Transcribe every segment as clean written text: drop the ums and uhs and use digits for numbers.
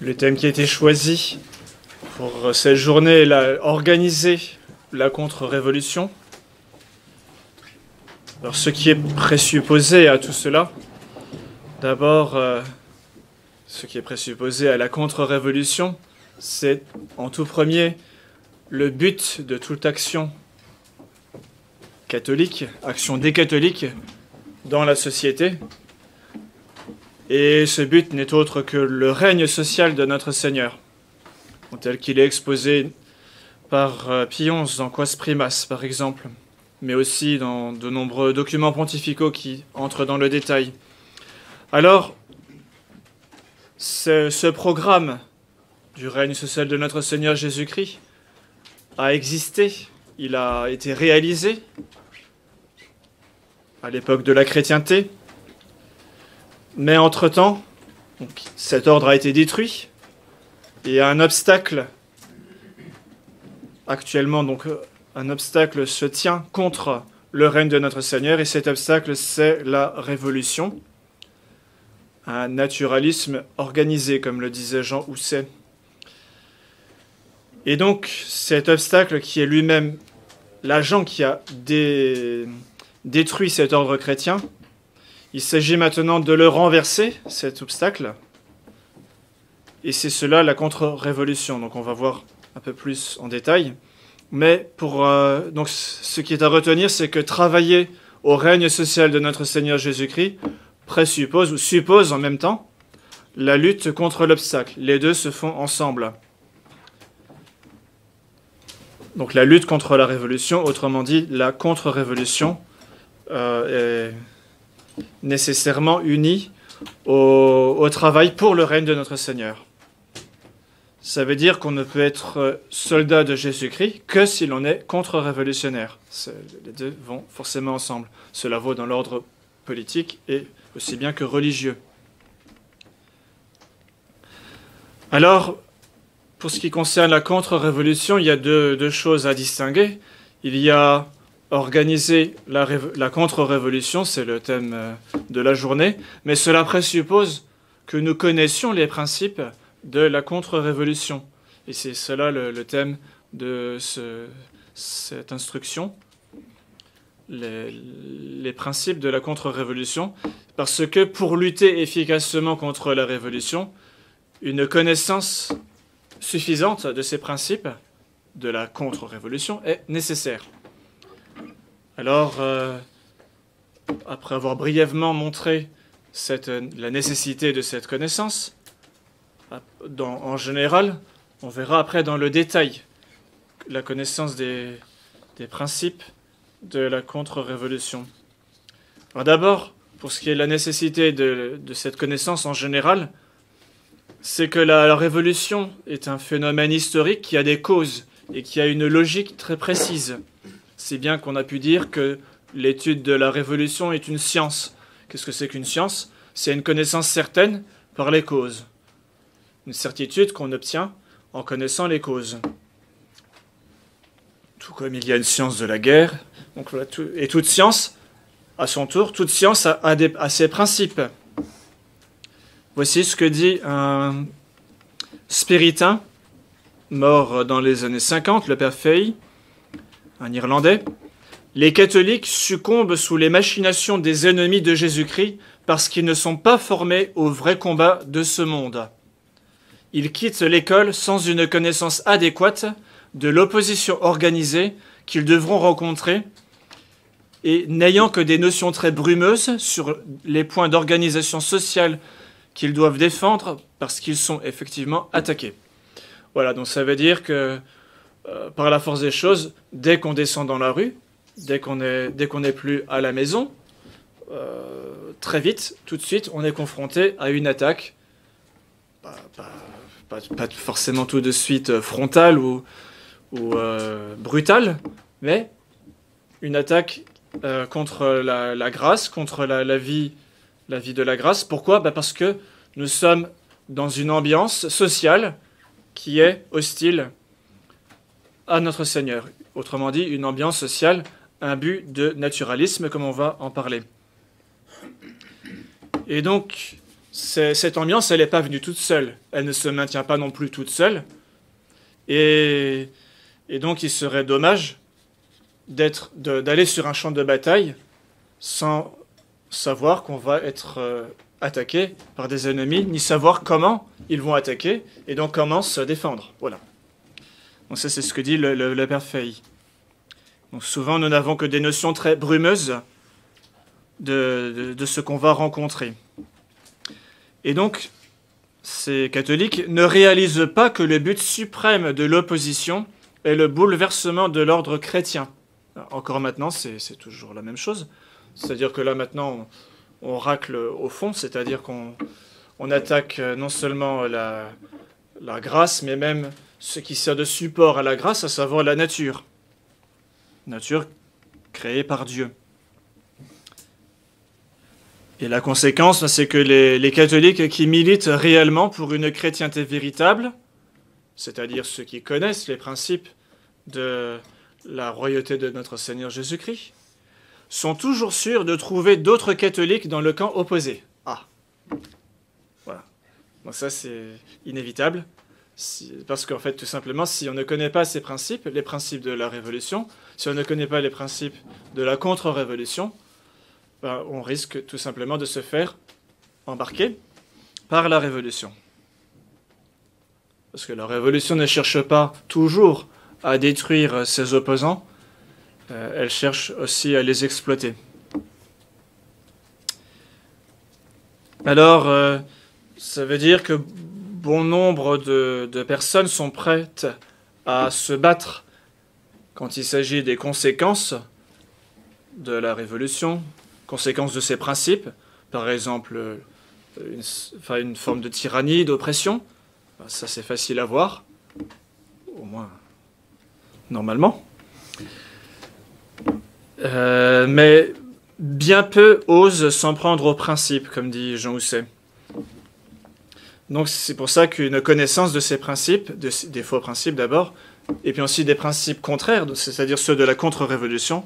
Le thème qui a été choisi pour cette journée est organiser la contre-révolution. Alors, ce qui est présupposé à tout cela, d'abord, ce qui est présupposé à la contre-révolution, c'est en tout premier le but de toute action catholique, action des catholiques dans la société. Et ce but n'est autre que le règne social de notre Seigneur, tel qu'il est exposé par Pie XI dans Quas Primas, par exemple, mais aussi dans de nombreux documents pontificaux qui entrent dans le détail. Alors, ce programme du règne social de notre Seigneur Jésus-Christ a existé, il a été réalisé à l'époque de la chrétienté, mais entre-temps, cet ordre a été détruit et un obstacle, actuellement donc un obstacle se tient contre le règne de notre Seigneur, et cet obstacle c'est la révolution, un naturalisme organisé, comme le disait Jean Housset. Et donc cet obstacle qui est lui-même l'agent qui a détruit cet ordre chrétien, il s'agit maintenant de le renverser, cet obstacle, et c'est cela la contre-révolution. Donc on va voir un peu plus en détail. Mais donc ce qui est à retenir, c'est que travailler au règne social de notre Seigneur Jésus-Christ présuppose ou suppose en même temps la lutte contre l'obstacle. Les deux se font ensemble. Donc la lutte contre la révolution, autrement dit la contre-révolution, est nécessairement unie au travail pour le règne de notre Seigneur. Ça veut dire qu'on ne peut être soldat de Jésus-Christ que si l'on est contre-révolutionnaire. Les deux vont forcément ensemble. Cela vaut dans l'ordre politique et aussi bien que religieux. Alors, pour ce qui concerne la contre-révolution, il y a deux choses à distinguer. Il y a organiser la contre-révolution, c'est le thème de la journée, mais cela présuppose que nous connaissions les principes de la contre-révolution. Et c'est cela le thème de cette instruction, les principes de la contre-révolution, parce que pour lutter efficacement contre la révolution, une connaissance suffisante de ces principes de la contre-révolution est nécessaire. Alors, après avoir brièvement montré la nécessité de cette connaissance, en général, on verra après dans le détail la connaissance des principes de la contre-révolution. Alors d'abord, pour ce qui est de la nécessité de cette connaissance en général, c'est que la révolution est un phénomène historique qui a des causes et qui a une logique très précise. C'est bien qu'on a pu dire que l'étude de la révolution est une science. Qu'est-ce que c'est qu'une science? C'est une connaissance certaine par les causes. Une certitude qu'on obtient en connaissant les causes. Tout comme il y a une science de la guerre. Donc, voilà, et toute science, à son tour, toute science a ses principes. Voici ce que dit un spiritain mort dans les années 50, le père Fay, un Irlandais. Les catholiques succombent sous les machinations des ennemis de Jésus-Christ parce qu'ils ne sont pas formés au vrai combat de ce monde. Ils quittent l'école sans une connaissance adéquate de l'opposition organisée qu'ils devront rencontrer et n'ayant que des notions très brumeuses sur les points d'organisation sociale qu'ils doivent défendre parce qu'ils sont effectivement attaqués. Voilà, donc ça veut dire que par la force des choses, dès qu'on descend dans la rue, dès qu'on n'est plus à la maison, très vite, tout de suite, on est confronté à une attaque, pas forcément tout de suite frontale ou brutale, mais une attaque contre la grâce, contre la vie de la grâce. Pourquoi? Parce que nous sommes dans une ambiance sociale qui est hostile à notre Seigneur. Autrement dit, une ambiance sociale, un but de naturalisme, comme on va en parler. Et donc, cette ambiance, elle n'est pas venue toute seule. Elle ne se maintient pas non plus toute seule. Et donc, il serait dommage d'aller sur un champ de bataille sans savoir qu'on va être attaqué par des ennemis, ni savoir comment ils vont attaquer, et donc comment se défendre. Voilà. Donc ça, c'est ce que dit le Père Failly. Donc souvent, nous n'avons que des notions très brumeuses de ce qu'on va rencontrer. Et donc, ces catholiques ne réalisent pas que le but suprême de l'opposition est le bouleversement de l'ordre chrétien. Encore maintenant, c'est toujours la même chose. C'est-à-dire que là, maintenant, on racle au fond, c'est-à-dire qu'on attaque non seulement la grâce, mais même ce qui sert de support à la grâce, à savoir la nature. Nature créée par Dieu. Et la conséquence, c'est que les catholiques qui militent réellement pour une chrétienté véritable, c'est-à-dire ceux qui connaissent les principes de la royauté de notre Seigneur Jésus-Christ, sont toujours sûrs de trouver d'autres catholiques dans le camp opposé. Ah, voilà. Donc ça, c'est inévitable, parce qu'en fait, tout simplement, si on ne connaît pas ces principes, les principes de la Révolution, si on ne connaît pas les principes de la contre-révolution, ben, on risque tout simplement de se faire embarquer par la Révolution. Parce que la Révolution ne cherche pas toujours à détruire ses opposants, elle cherche aussi à les exploiter. Alors, ça veut dire que bon nombre de personnes sont prêtes à se battre quand il s'agit des conséquences de la Révolution, conséquences de ses principes, par exemple une forme de tyrannie, d'oppression. Ça, c'est facile à voir, au moins normalement. Mais bien peu osent s'en prendre aux principes, comme dit Jean Housset. Donc c'est pour ça qu'une connaissance de ces principes, des faux principes d'abord, et puis aussi des principes contraires, c'est-à-dire ceux de la contre-révolution,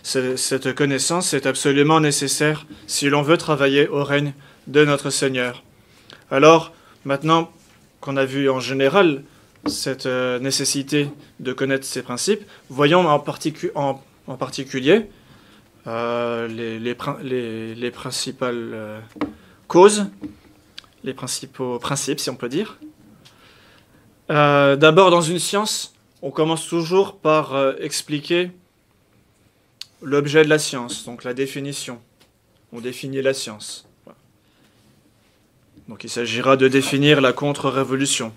cette connaissance est absolument nécessaire si l'on veut travailler au règne de notre Seigneur. Alors, maintenant qu'on a vu en général cette nécessité de connaître ces principes, voyons en particulier les principales causes, les principaux principes, si on peut dire. D'abord, dans une science, on commence toujours par expliquer l'objet de la science, donc la définition. On définit la science. Donc il s'agira de définir la contre-révolution.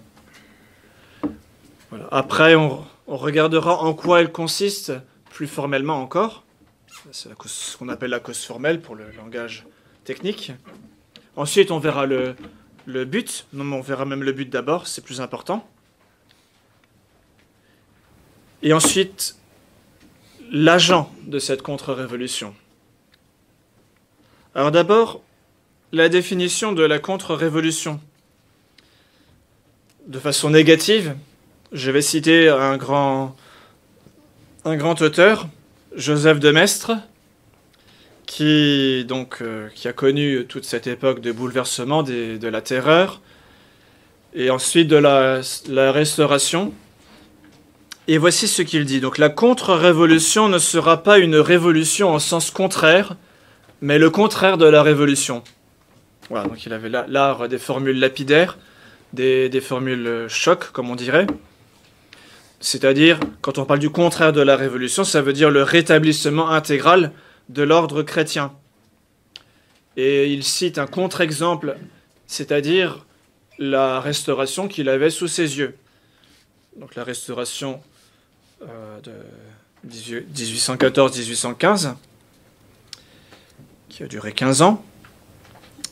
Voilà. Après, on regardera en quoi elle consiste, plus formellement encore. C'est ce qu'on appelle la cause formelle pour le langage technique. Ensuite, on verra le but. Non, on verra même le but d'abord, c'est plus important. Et ensuite, l'agent de cette contre-révolution. Alors d'abord, la définition de la contre-révolution. De façon négative, je vais citer un grand auteur, Joseph de Maistre, qui a connu toute cette époque de bouleversement de la terreur, et ensuite de la restauration. Et voici ce qu'il dit. Donc la contre-révolution ne sera pas une révolution en sens contraire, mais le contraire de la révolution. Voilà, donc il avait l'art des formules lapidaires, des formules choc, comme on dirait. C'est-à-dire, quand on parle du contraire de la révolution, ça veut dire le rétablissement intégral de l'ordre chrétien. Et il cite un contre-exemple, c'est-à-dire la restauration qu'il avait sous ses yeux. Donc la restauration de 1814-1815, qui a duré 15 ans.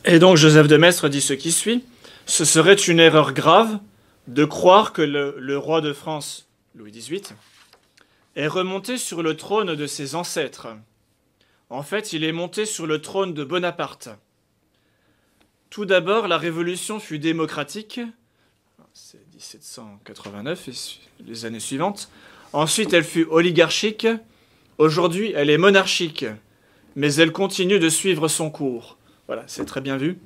Et donc Joseph de Maistre dit ce qui suit. Ce serait une erreur grave de croire que le roi de France, Louis XVIII, est remonté sur le trône de ses ancêtres. En fait, il est monté sur le trône de Bonaparte. Tout d'abord, la Révolution fut démocratique, c'est 1789 et les années suivantes. Ensuite, elle fut oligarchique. Aujourd'hui, elle est monarchique, mais elle continue de suivre son cours. Voilà, c'est très bien vu.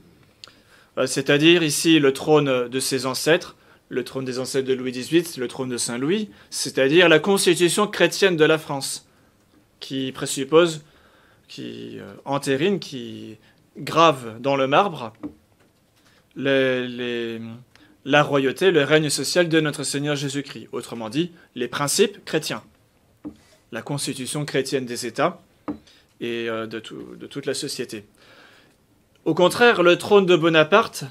C'est-à-dire ici le trône de ses ancêtres, le trône des ancêtres de Louis XVIII, le trône de Saint-Louis, c'est-à-dire la constitution chrétienne de la France, qui présuppose, qui entérine, qui grave dans le marbre la royauté, le règne social de notre Seigneur Jésus-Christ. Autrement dit, les principes chrétiens, la constitution chrétienne des États et de toute la société. Au contraire, le trône de Bonaparte,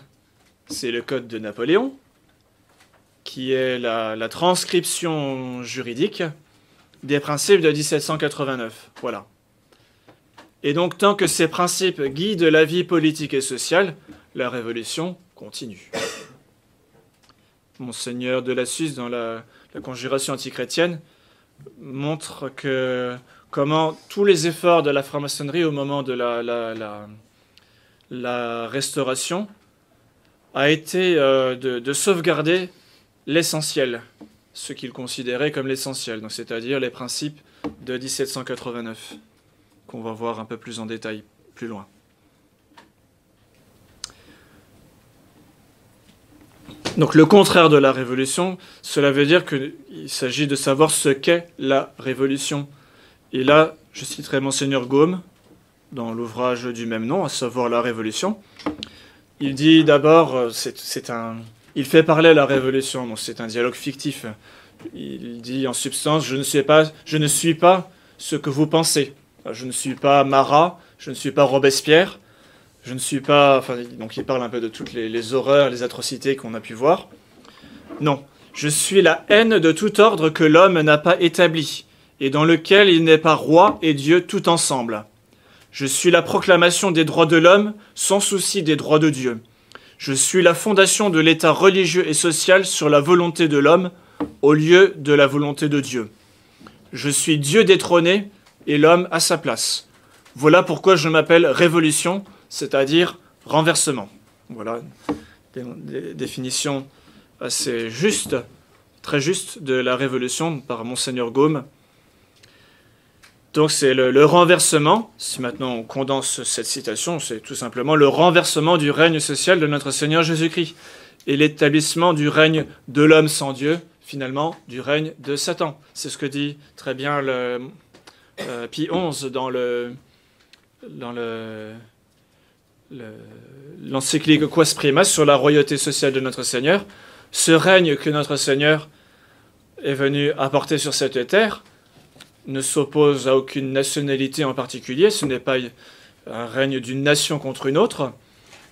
c'est le code de Napoléon, qui est la transcription juridique des principes de 1789. Voilà. Et donc, tant que ces principes guident la vie politique et sociale, la révolution continue. Monseigneur de la Suisse, dans la conjuration antichrétienne, montre comment tous les efforts de la franc-maçonnerie au moment de la Restauration a été de sauvegarder l'essentiel, ce qu'il considérait comme l'essentiel, c'est-à-dire les principes de 1789, qu'on va voir un peu plus en détail plus loin. Donc le contraire de la révolution, cela veut dire qu'il s'agit de savoir ce qu'est la révolution. Et là, je citerai Monseigneur Gaume, dans l'ouvrage du même nom, à savoir La Révolution. Il dit d'abord, il fait parler la révolution, donc c'est un dialogue fictif. Il dit en substance, je ne suis pas ce que vous pensez. Je ne suis pas Marat, je ne suis pas Robespierre, je ne suis pas... Enfin, donc il parle un peu de toutes les horreurs, les atrocités qu'on a pu voir. Non, je suis la haine de tout ordre que l'homme n'a pas établi, et dans lequel il n'est pas roi et Dieu tout ensemble. Je suis la proclamation des droits de l'homme sans souci des droits de Dieu. Je suis la fondation de l'état religieux et social sur la volonté de l'homme au lieu de la volonté de Dieu. Je suis Dieu détrôné et l'homme à sa place. Voilà pourquoi je m'appelle révolution, c'est-à-dire renversement. Voilà des définitions assez justes, très justes de la révolution par Monseigneur Gaume. Donc c'est le renversement, si maintenant on condense cette citation, c'est tout simplement le renversement du règne social de notre Seigneur Jésus-Christ et l'établissement du règne de l'homme sans Dieu, finalement du règne de Satan. C'est ce que dit très bien Pie XI dans l'encyclique Quas Primas sur la royauté sociale de notre Seigneur. Ce règne que notre Seigneur est venu apporter sur cette terre ne s'oppose à aucune nationalité en particulier, ce n'est pas un règne d'une nation contre une autre,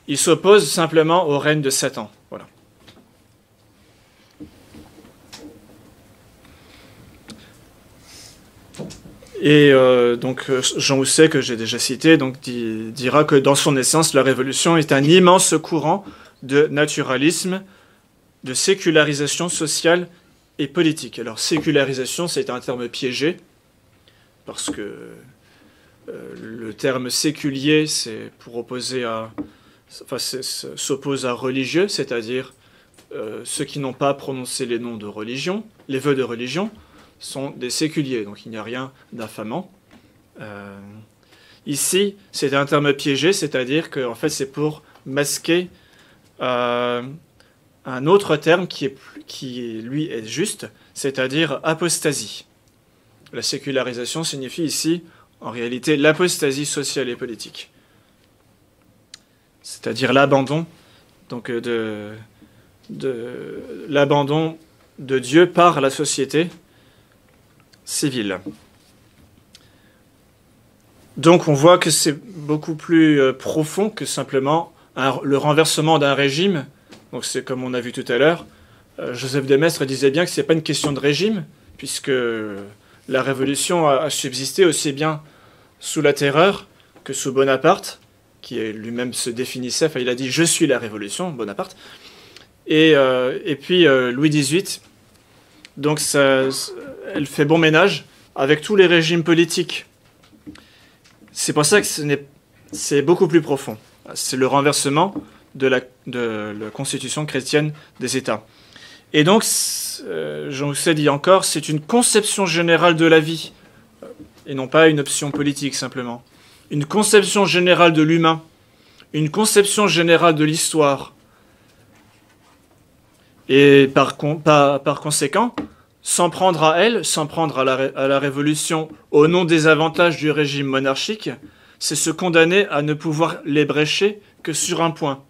il s'oppose simplement au règne de Satan. Voilà. Et donc Jean Housset, que j'ai déjà cité, dira que dans son essence, la Révolution est un immense courant de naturalisme, de sécularisation sociale et politique. Alors sécularisation, c'est un terme piégé, parce que le terme séculier, c'est pour opposer s'oppose à religieux, c'est-à-dire ceux qui n'ont pas prononcé les noms de religion, les vœux de religion, sont des séculiers, donc il n'y a rien d'infamant. Ici, c'est un terme piégé, c'est-à-dire que en fait, c'est pour masquer un autre terme qui lui est juste, c'est-à-dire apostasie. La sécularisation signifie ici, en réalité, l'apostasie sociale et politique. C'est-à-dire l'abandon, donc l'abandon de Dieu par la société civile. Donc on voit que c'est beaucoup plus profond que simplement le renversement d'un régime. Donc c'est comme on a vu tout à l'heure, Joseph de Maistre disait bien que ce n'est pas une question de régime, puisque la Révolution a subsisté aussi bien sous la Terreur que sous Bonaparte, qui lui-même se définissait, enfin il a dit « je suis la Révolution », Bonaparte, et puis Louis XVIII. Donc elle fait bon ménage avec tous les régimes politiques. C'est pour ça que c'est beaucoup plus profond. C'est le renversement de la constitution chrétienne des États. Et donc, Jean Housset dit encore, c'est une conception générale de la vie, et non pas une option politique simplement. Une conception générale de l'humain, une conception générale de l'histoire et par conséquent, s'en prendre à elle, s'en prendre à la Révolution au nom des avantages du régime monarchique, c'est se condamner à ne pouvoir l'ébrécher que sur un point.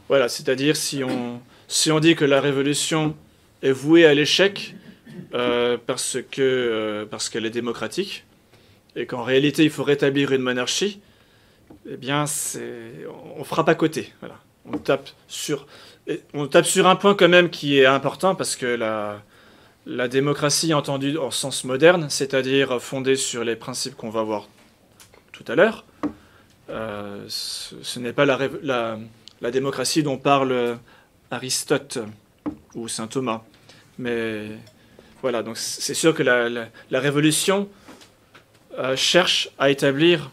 Voilà, c'est-à-dire si on dit que la Révolution est vouée à l'échec parce qu'elle est démocratique, et qu'en réalité il faut rétablir une monarchie, eh bien on frappe à côté. Voilà. On tape sur un point quand même qui est important, parce que la démocratie entendue en sens moderne, c'est-à-dire fondée sur les principes qu'on va voir tout à l'heure, ce n'est pas la démocratie dont parle Aristote ou saint Thomas. Mais voilà, donc c'est sûr que la Révolution cherche à établir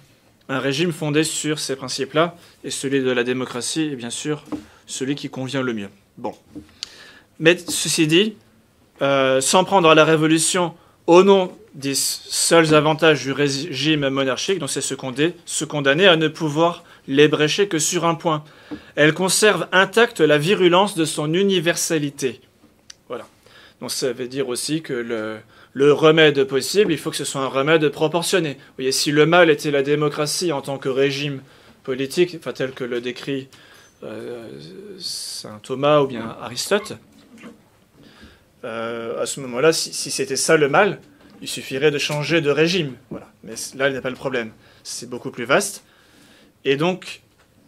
un régime fondé sur ces principes-là, et celui de la démocratie est bien sûr celui qui convient le mieux. Bon. Mais ceci dit, s'en prendre à la Révolution au nom des seuls avantages du régime monarchique, donc c'est se condamner à ne pouvoir l'ébrécher que sur un point. Elle conserve intacte la virulence de son universalité. Voilà. Donc ça veut dire aussi que le remède possible, il faut que ce soit un remède proportionné. Vous voyez, si le mal était la démocratie en tant que régime politique, enfin tel que le décrit saint Thomas ou bien Aristote, à ce moment-là, si c'était ça le mal, il suffirait de changer de régime. Voilà. Mais là, il n'y a pas le problème. C'est beaucoup plus vaste. Et donc,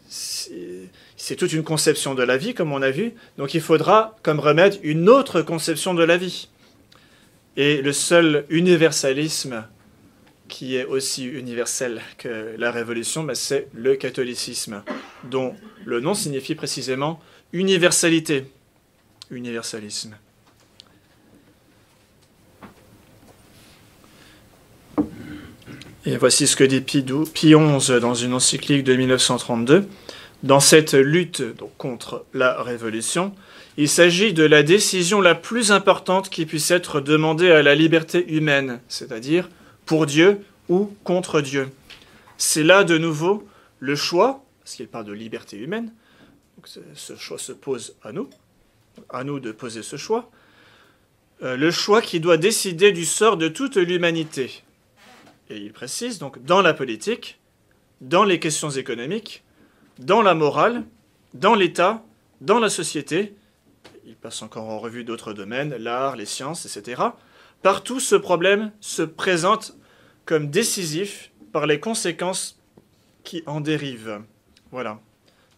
c'est toute une conception de la vie, comme on a vu. Donc il faudra, comme remède, une autre conception de la vie. Et le seul universalisme qui est aussi universel que la Révolution, c'est le catholicisme, dont le nom signifie précisément universalité. Universalisme. Et voici ce que dit Pie XI dans une encyclique de 1932. Dans cette lutte donc, contre la Révolution, il s'agit de la décision la plus importante qui puisse être demandée à la liberté humaine, c'est-à-dire pour Dieu ou contre Dieu. C'est là de nouveau le choix, parce qu'il parle de liberté humaine, donc ce choix se pose à nous de poser ce choix, le choix qui doit décider du sort de toute l'humanité. Et il précise, donc, dans la politique, dans les questions économiques, dans la morale, dans l'État, dans la société, il passe encore en revue d'autres domaines, l'art, les sciences, etc. Partout, ce problème se présente comme décisif par les conséquences qui en dérivent. Voilà.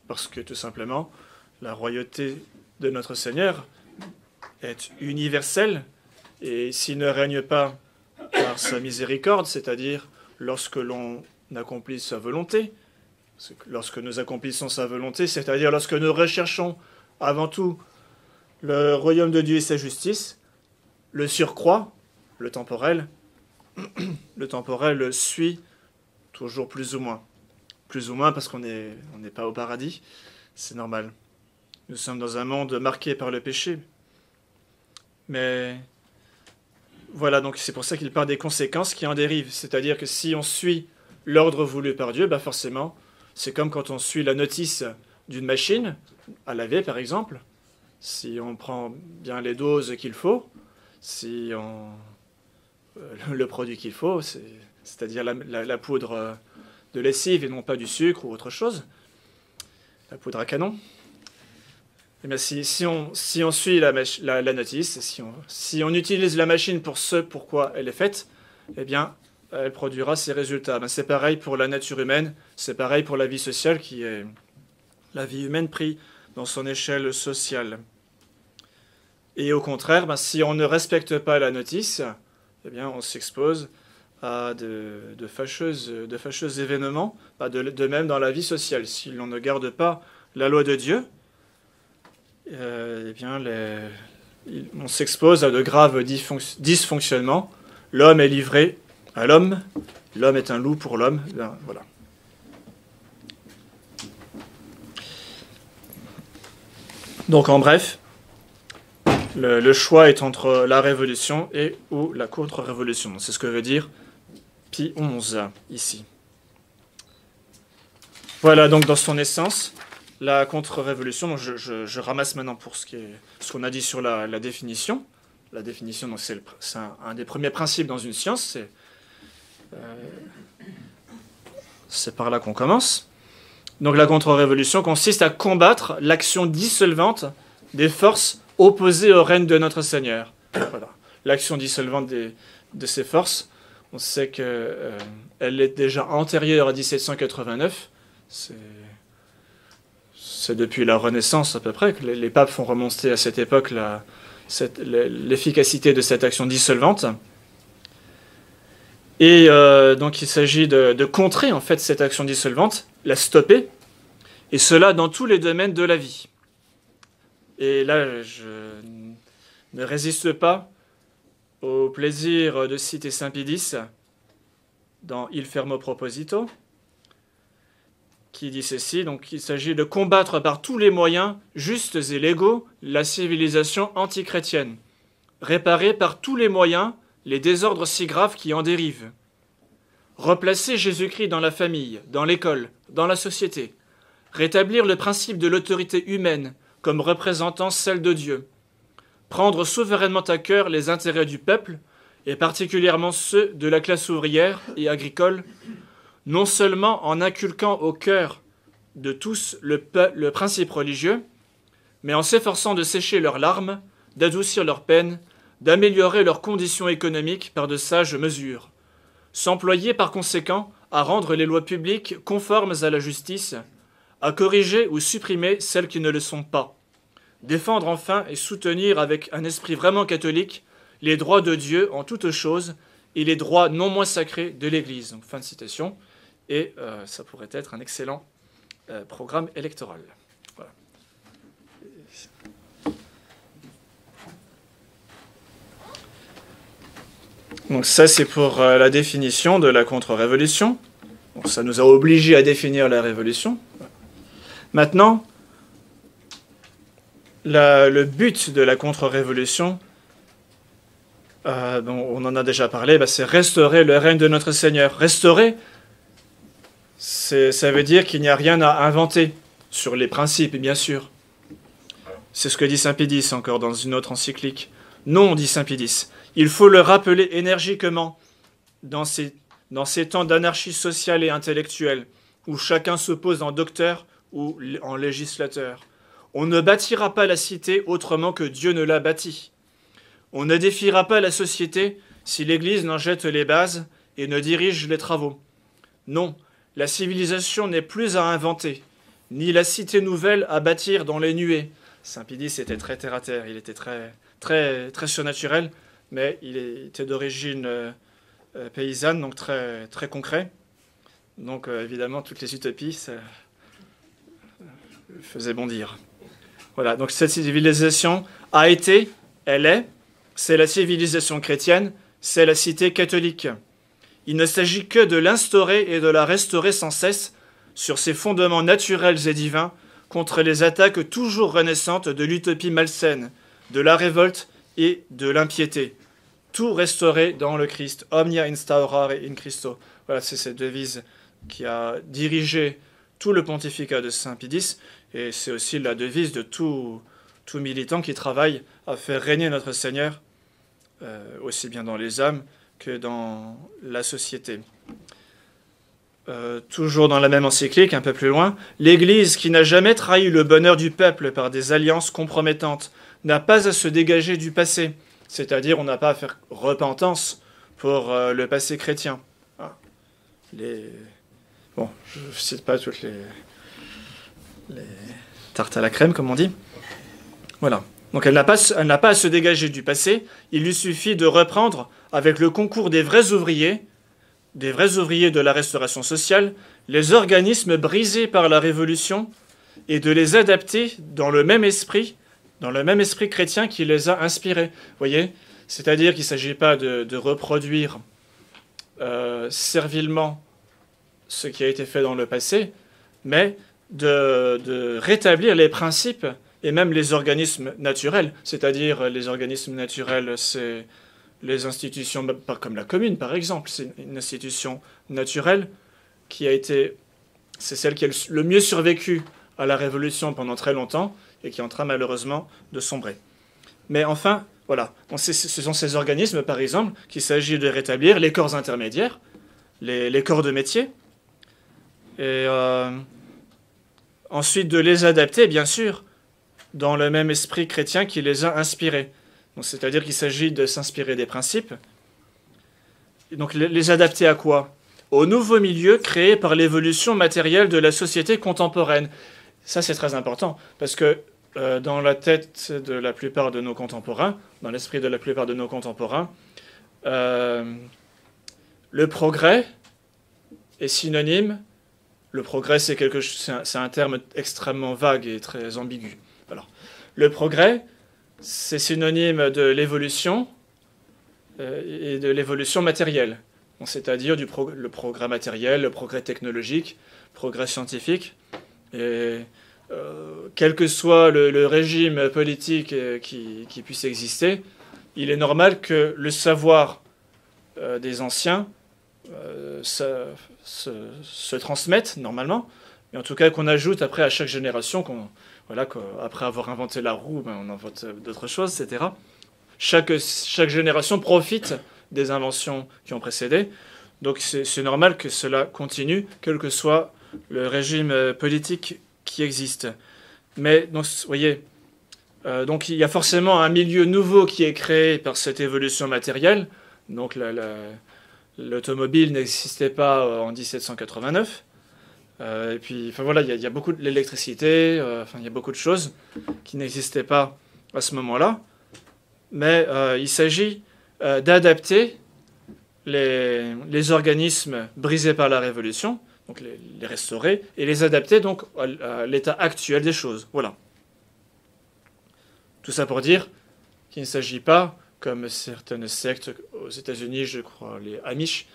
Parce que, tout simplement, la royauté de notre Seigneur est universelle, et s'il ne règne pas par sa miséricorde, c'est-à-dire lorsque l'on accomplit sa volonté, lorsque nous accomplissons sa volonté, c'est-à-dire lorsque nous recherchons avant tout le royaume de Dieu et sa justice, le surcroît, le temporel suit toujours plus ou moins. Plus ou moins parce qu'on n'est pas au paradis, c'est normal. Nous sommes dans un monde marqué par le péché. Mais voilà, donc c'est pour ça qu'il parle des conséquences qui en dérivent. C'est-à-dire que si on suit l'ordre voulu par Dieu, forcément, c'est comme quand on suit la notice d'une machine, à laver par exemple. Si on prend bien les doses qu'il faut, si on le produit qu'il faut, c'est-à-dire la poudre de lessive et non pas du sucre ou autre chose, la poudre à canon. Eh bien, si on suit la notice, si on utilise la machine pour ce pourquoi elle est faite, eh bien, elle produira ses résultats. C'est pareil pour la nature humaine, c'est pareil pour la vie sociale qui est la vie humaine prise dans son échelle sociale. Et au contraire, si on ne respecte pas la notice, eh bien, on s'expose à de fâcheux événements, de même dans la vie sociale. Si l'on ne garde pas la loi de Dieu, eh bien, on s'expose à de graves dysfonctionnements. L'homme est livré à l'homme, l'homme est un loup pour l'homme. Voilà. Donc en bref, le choix est entre la révolution ou la contre-révolution. C'est ce que veut dire Pie XI ici. Voilà, donc dans son essence, la contre-révolution, donc je ramasse maintenant pour ce qu'on a dit sur la définition. La définition, donc c'est un des premiers principes dans une science, c'est par là qu'on commence. Donc la contre-révolution consiste à combattre l'action dissolvante des forces opposées au règne de notre Seigneur. Voilà. L'action dissolvante de ces forces, on sait qu'elle est déjà antérieure à 1789. C'est depuis la Renaissance à peu près que les papes font remonter à cette époque l'efficacité de cette action dissolvante. Et donc il s'agit de contrer en fait cette action dissolvante, la stopper, et cela dans tous les domaines de la vie. Et là, je ne résiste pas au plaisir de citer Saint Pie dans Il Fermo Proposito, qui dit ceci, donc il s'agit de combattre par tous les moyens, justes et légaux, la civilisation antichrétienne, réparer par tous les moyens les désordres si graves qui en dérivent, replacer Jésus-Christ dans la famille, dans l'école, dans la société, rétablir le principe de l'autorité humaine comme représentant celle de Dieu, prendre souverainement à cœur les intérêts du peuple, et particulièrement ceux de la classe ouvrière et agricole, non seulement en inculquant au cœur de tous le principe religieux, mais en s'efforçant de sécher leurs larmes, d'adoucir leurs peines, d'améliorer leurs conditions économiques par de sages mesures, s'employer par conséquent à rendre les lois publiques conformes à la justice, à corriger ou supprimer celles qui ne le sont pas, défendre enfin et soutenir avec un esprit vraiment catholique les droits de Dieu en toutes choses et les droits non moins sacrés de l'Église. Donc, fin de citation. Et ça pourrait être un excellent programme électoral. Voilà. Donc ça, c'est pour la définition de la contre-révolution. Donc, ça nous a obligés à définir la révolution. Maintenant, le but de la contre-révolution, dont on en a déjà parlé, c'est restaurer le règne de notre Seigneur. Restaurer, ça veut dire qu'il n'y a rien à inventer sur les principes, bien sûr. C'est ce que dit Saint Pie encore dans une autre encyclique. Non, dit Saint Pie, il faut le rappeler énergiquement dans ces temps d'anarchie sociale et intellectuelle, où chacun s'oppose en docteur ou en législateur. On ne bâtira pas la cité autrement que Dieu ne l'a bâtie. On ne défiera pas la société si l'Église n'en jette les bases et ne dirige les travaux. Non, la civilisation n'est plus à inventer, ni la cité nouvelle à bâtir dans les nuées. Saint Pie était très terre-à-terre, il était très surnaturel, mais il était d'origine paysanne, donc très, très concret. Donc évidemment, toutes les utopies, ça faisait bondir. Voilà, donc cette civilisation a été, elle est, c'est la civilisation chrétienne, c'est la cité catholique. Il ne s'agit que de l'instaurer et de la restaurer sans cesse sur ses fondements naturels et divins contre les attaques toujours renaissantes de l'utopie malsaine, de la révolte et de l'impiété. Tout restaurer dans le Christ. Omnia instaurare in Christo. Voilà, c'est cette devise qui a dirigé tout le pontificat de Saint Pie, et c'est aussi la devise de tout militant qui travaille à faire régner notre Seigneur, aussi bien dans les âmes que dans la société. Toujours dans la même encyclique, un peu plus loin, l'Église qui n'a jamais trahi le bonheur du peuple par des alliances compromettantes n'a pas à se dégager du passé, c'est-à-dire on n'a pas à faire repentance pour le passé chrétien. Ah. Bon, je ne cite pas toutes les tartes à la crème, comme on dit. Voilà. Donc elle n'a pas à se dégager du passé, il lui suffit de reprendre, avec le concours des vrais ouvriers de la restauration sociale, les organismes brisés par la Révolution et de les adapter dans le même esprit chrétien qui les a inspirés. Vous voyez ? C'est-à-dire qu'il ne s'agit pas de reproduire servilement ce qui a été fait dans le passé, mais de rétablir les principes et même les organismes naturels. C'est-à-dire les organismes naturels, c'est les institutions, comme la commune par exemple, c'est une institution naturelle qui a été c'est celle qui a le mieux survécu à la Révolution pendant très longtemps et qui est en train malheureusement de sombrer. Mais enfin, voilà, donc ce sont ces organismes, par exemple, qu'il s'agit de rétablir, les corps intermédiaires, les corps de métier, et ensuite de les adapter, bien sûr, dans le même esprit chrétien qui les a inspirés. C'est-à-dire qu'il s'agit de s'inspirer des principes. Et donc les adapter à quoi? Au nouveau milieu créé par l'évolution matérielle de la société contemporaine. Ça, c'est très important, parce que dans la tête de la plupart de nos contemporains, dans l'esprit de la plupart de nos contemporains, le progrès est synonyme. Le progrès, c'est un terme extrêmement vague et très ambigu. Alors, le progrès, c'est synonyme de l'évolution et de l'évolution matérielle. C'est-à-dire le progrès matériel, le progrès technologique, le progrès scientifique. Et quel que soit le régime politique qui puisse exister, il est normal que le savoir des anciens se transmette normalement, et en tout cas qu'on ajoute après à chaque génération, qu'après avoir inventé la roue, on invente d'autres choses, etc. Chaque génération profite des inventions qui ont précédé, donc c'est normal que cela continue, quel que soit le régime politique qui existe. Mais donc, vous voyez, donc il y a forcément un milieu nouveau qui est créé par cette évolution matérielle. Donc l'automobile n'existait pas en 1789. Et puis, enfin voilà, il y a beaucoup de l'électricité, il y a beaucoup de choses qui n'existaient pas à ce moment-là. Mais il s'agit d'adapter les organismes brisés par la Révolution, donc les restaurer, et les adapter donc à l'état actuel des choses. Voilà. Tout ça pour dire qu'il ne s'agit pas, comme certaines sectes aux États-Unis, je crois, les Amish,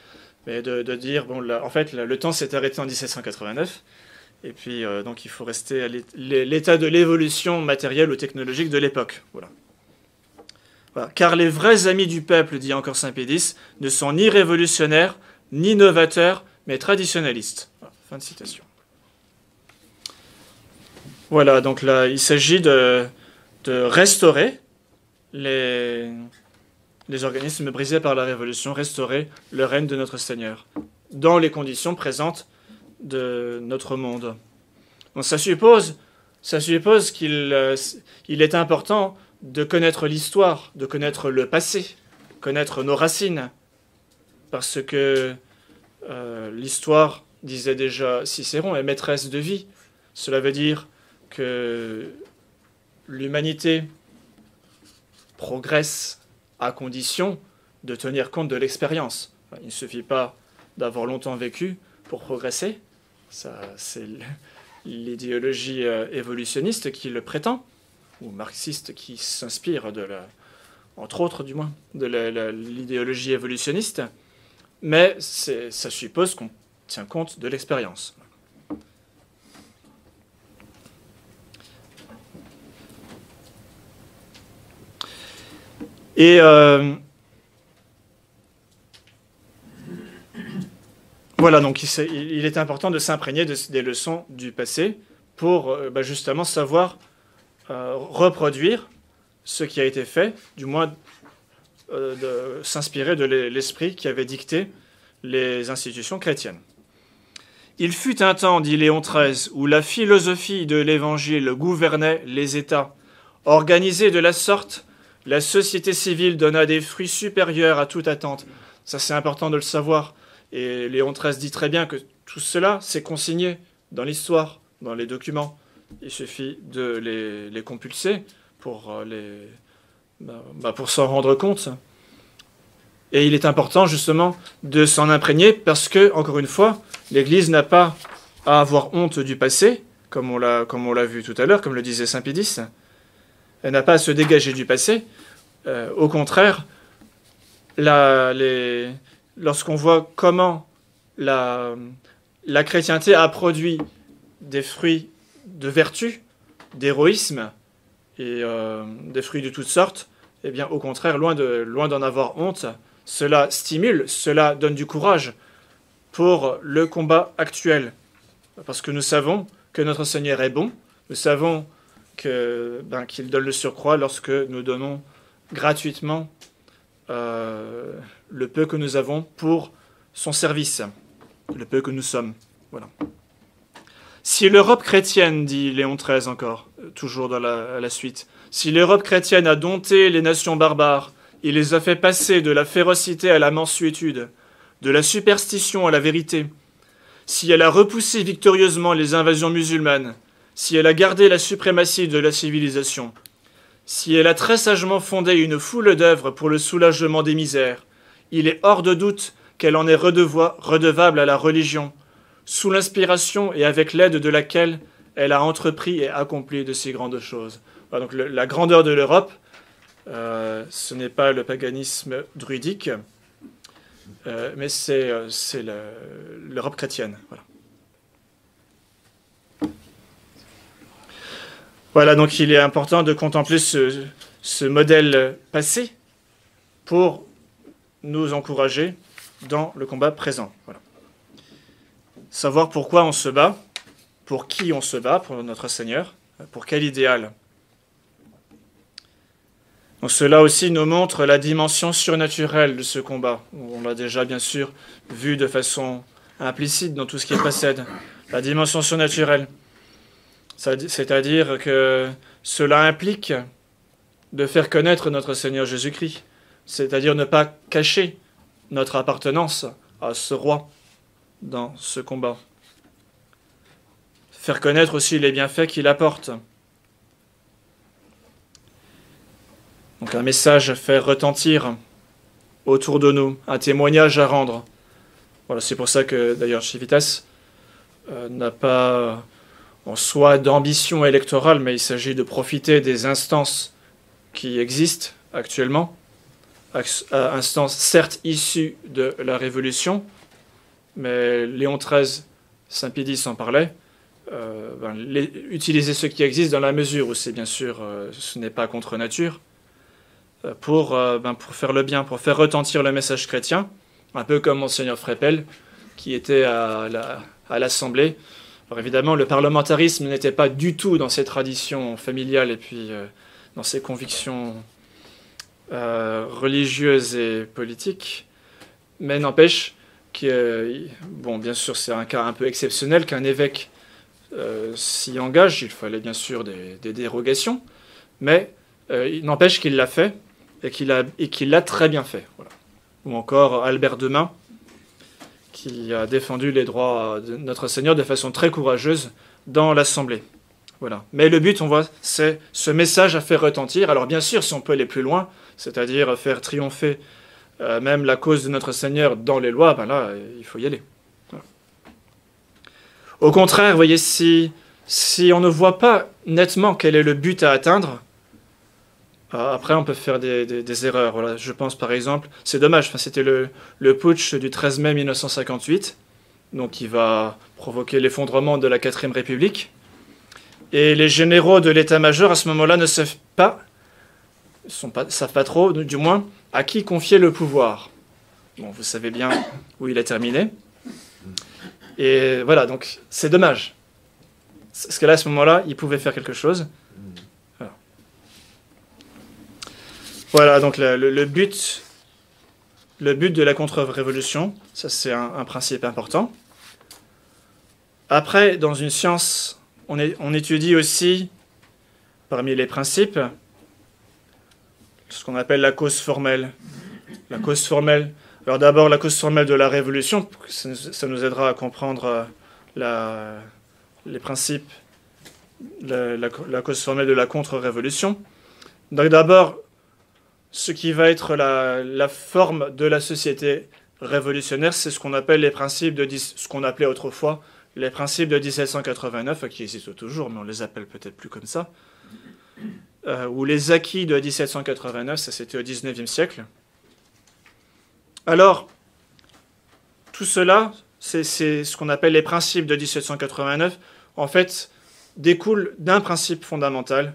mais de dire, bon, là, en fait, le temps s'est arrêté en 1789, et puis donc il faut rester à l'état de l'évolution matérielle ou technologique de l'époque. Voilà. Voilà. Car les vrais amis du peuple, dit encore Saint Pédis, ne sont ni révolutionnaires, ni novateurs, mais traditionnalistes. Voilà. Fin de citation. Voilà, donc là, il s'agit de restaurer les organismes brisés par la Révolution, restaurer le règne de notre Seigneur, dans les conditions présentes de notre monde. Donc ça suppose qu'il est important de connaître l'histoire, de connaître le passé, connaître nos racines, parce que l'histoire, disait déjà Cicéron, est maîtresse de vie. Cela veut dire que l'humanité progresse à condition de tenir compte de l'expérience. Il ne suffit pas d'avoir longtemps vécu pour progresser. Ça, c'est l'idéologie évolutionniste qui le prétend, ou marxiste qui s'inspire entre autres du moins, de l'idéologie évolutionniste. Mais ça suppose qu'on tient compte de l'expérience. Et voilà, donc il est important de s'imprégner des leçons du passé pour justement savoir reproduire ce qui a été fait, du moins de s'inspirer de l'esprit qui avait dicté les institutions chrétiennes. Il fut un temps, dit Léon XIII, où la philosophie de l'Évangile gouvernait les États. Organisée de la sorte, la société civile donna des fruits supérieurs à toute attente. Ça, c'est important de le savoir. Et Léon XIII dit très bien que tout cela, c'est consigné dans l'histoire, dans les documents. Il suffit de les compulser pour s'en rendre compte. Et il est important, justement, de s'en imprégner parce que, encore une fois, l'Église n'a pas à avoir honte du passé, comme on l'a vu tout à l'heure, comme le disait Saint Pédis. Elle n'a pas à se dégager du passé. Au contraire, lorsqu'on voit comment la chrétienté a produit des fruits de vertu, d'héroïsme et des fruits de toutes sortes, eh bien, au contraire, loin d'en avoir honte, cela stimule, cela donne du courage pour le combat actuel. parce que nous savons que notre Seigneur est bon, nous savons qu'il donne le surcroît lorsque nous donnons gratuitement le peu que nous avons pour son service, le peu que nous sommes. Voilà. Si l'Europe chrétienne, dit Léon XIII encore, toujours dans la suite, si l'Europe chrétienne a dompté les nations barbares, il les a fait passer de la férocité à la mansuétude, de la superstition à la vérité, si elle a repoussé victorieusement les invasions musulmanes, si elle a gardé la suprématie de la civilisation, si elle a très sagement fondé une foule d'œuvres pour le soulagement des misères, il est hors de doute qu'elle en est redevable à la religion, sous l'inspiration et avec l'aide de laquelle elle a entrepris et accompli de si grandes choses. Voilà, donc la grandeur de l'Europe, ce n'est pas le paganisme druidique, mais c'est l'Europe chrétienne. Voilà. Voilà, donc il est important de contempler ce modèle passé pour nous encourager dans le combat présent. Voilà. Savoir pourquoi on se bat, pour qui on se bat, pour notre Seigneur, pour quel idéal. Donc cela aussi nous montre la dimension surnaturelle de ce combat. On l'a déjà bien sûr vu de façon implicite dans tout ce qui précède. La dimension surnaturelle, c'est-à-dire que cela implique de faire connaître notre Seigneur Jésus-Christ, c'est-à-dire ne pas cacher notre appartenance à ce roi dans ce combat. Faire connaître aussi les bienfaits qu'il apporte. Donc un message à faire retentir autour de nous, un témoignage à rendre. Voilà, c'est pour ça que d'ailleurs Civitas n'a pas en soi d'ambition électorale, mais il s'agit de profiter des instances qui existent actuellement, instances certes issues de la Révolution, mais Léon XIII, Saint-Pédis en parlait, utiliser ce qui existe dans la mesure où c'est bien sûr, ce n'est pas contre nature, pour faire le bien, pour faire retentir le message chrétien, un peu comme Monseigneur Frépel, qui était à l'Assemblée. Alors évidemment, le parlementarisme n'était pas du tout dans ses traditions familiales et puis dans ses convictions religieuses et politiques, mais n'empêche que, bon, bien sûr, c'est un cas un peu exceptionnel qu'un évêque s'y engage. Il fallait bien sûr des dérogations, mais il n'empêche qu'il l'a fait et qu'il l'a très bien fait. Voilà. Ou encore Albert Demain, qui a défendu les droits de notre Seigneur de façon très courageuse dans l'Assemblée. Voilà. Mais le but, on voit, c'est ce message à faire retentir. Alors bien sûr, si on peut aller plus loin, c'est-à-dire faire triompher même la cause de notre Seigneur dans les lois, ben là, il faut y aller. Voilà. Au contraire, vous voyez, si on ne voit pas nettement quel est le but à atteindre, après on peut faire des erreurs. Voilà. Je pense par exemple, c'est dommage, c'était le putsch du 13 mai 1958, donc qui va provoquer l'effondrement de la 4ème République. Et les généraux de l'état-major à ce moment-là ne savent pas trop, du moins, à qui confier le pouvoir. Bon, vous savez bien où il a terminé. Et voilà, donc c'est dommage. Parce que là, à ce moment-là, il pouvait faire quelque chose. Voilà, donc le but de la contre-révolution, ça c'est un principe important. Après, dans une science, on étudie aussi, parmi les principes, ce qu'on appelle la cause formelle. La cause formelle. Alors d'abord, la cause formelle de la révolution, ça nous aidera à comprendre les principes, la cause formelle de la contre-révolution. Donc d'abord, ce qui va être la forme de la société révolutionnaire, c'est ce qu'on appelle les principes ce qu'on appelait autrefois les principes de 1789, qui existent toujours, mais on les appelle peut-être plus comme ça, ou les acquis de 1789, ça c'était au XIXe siècle. Alors, tout cela, c'est ce qu'on appelle les principes de 1789, en fait, découle d'un principe fondamental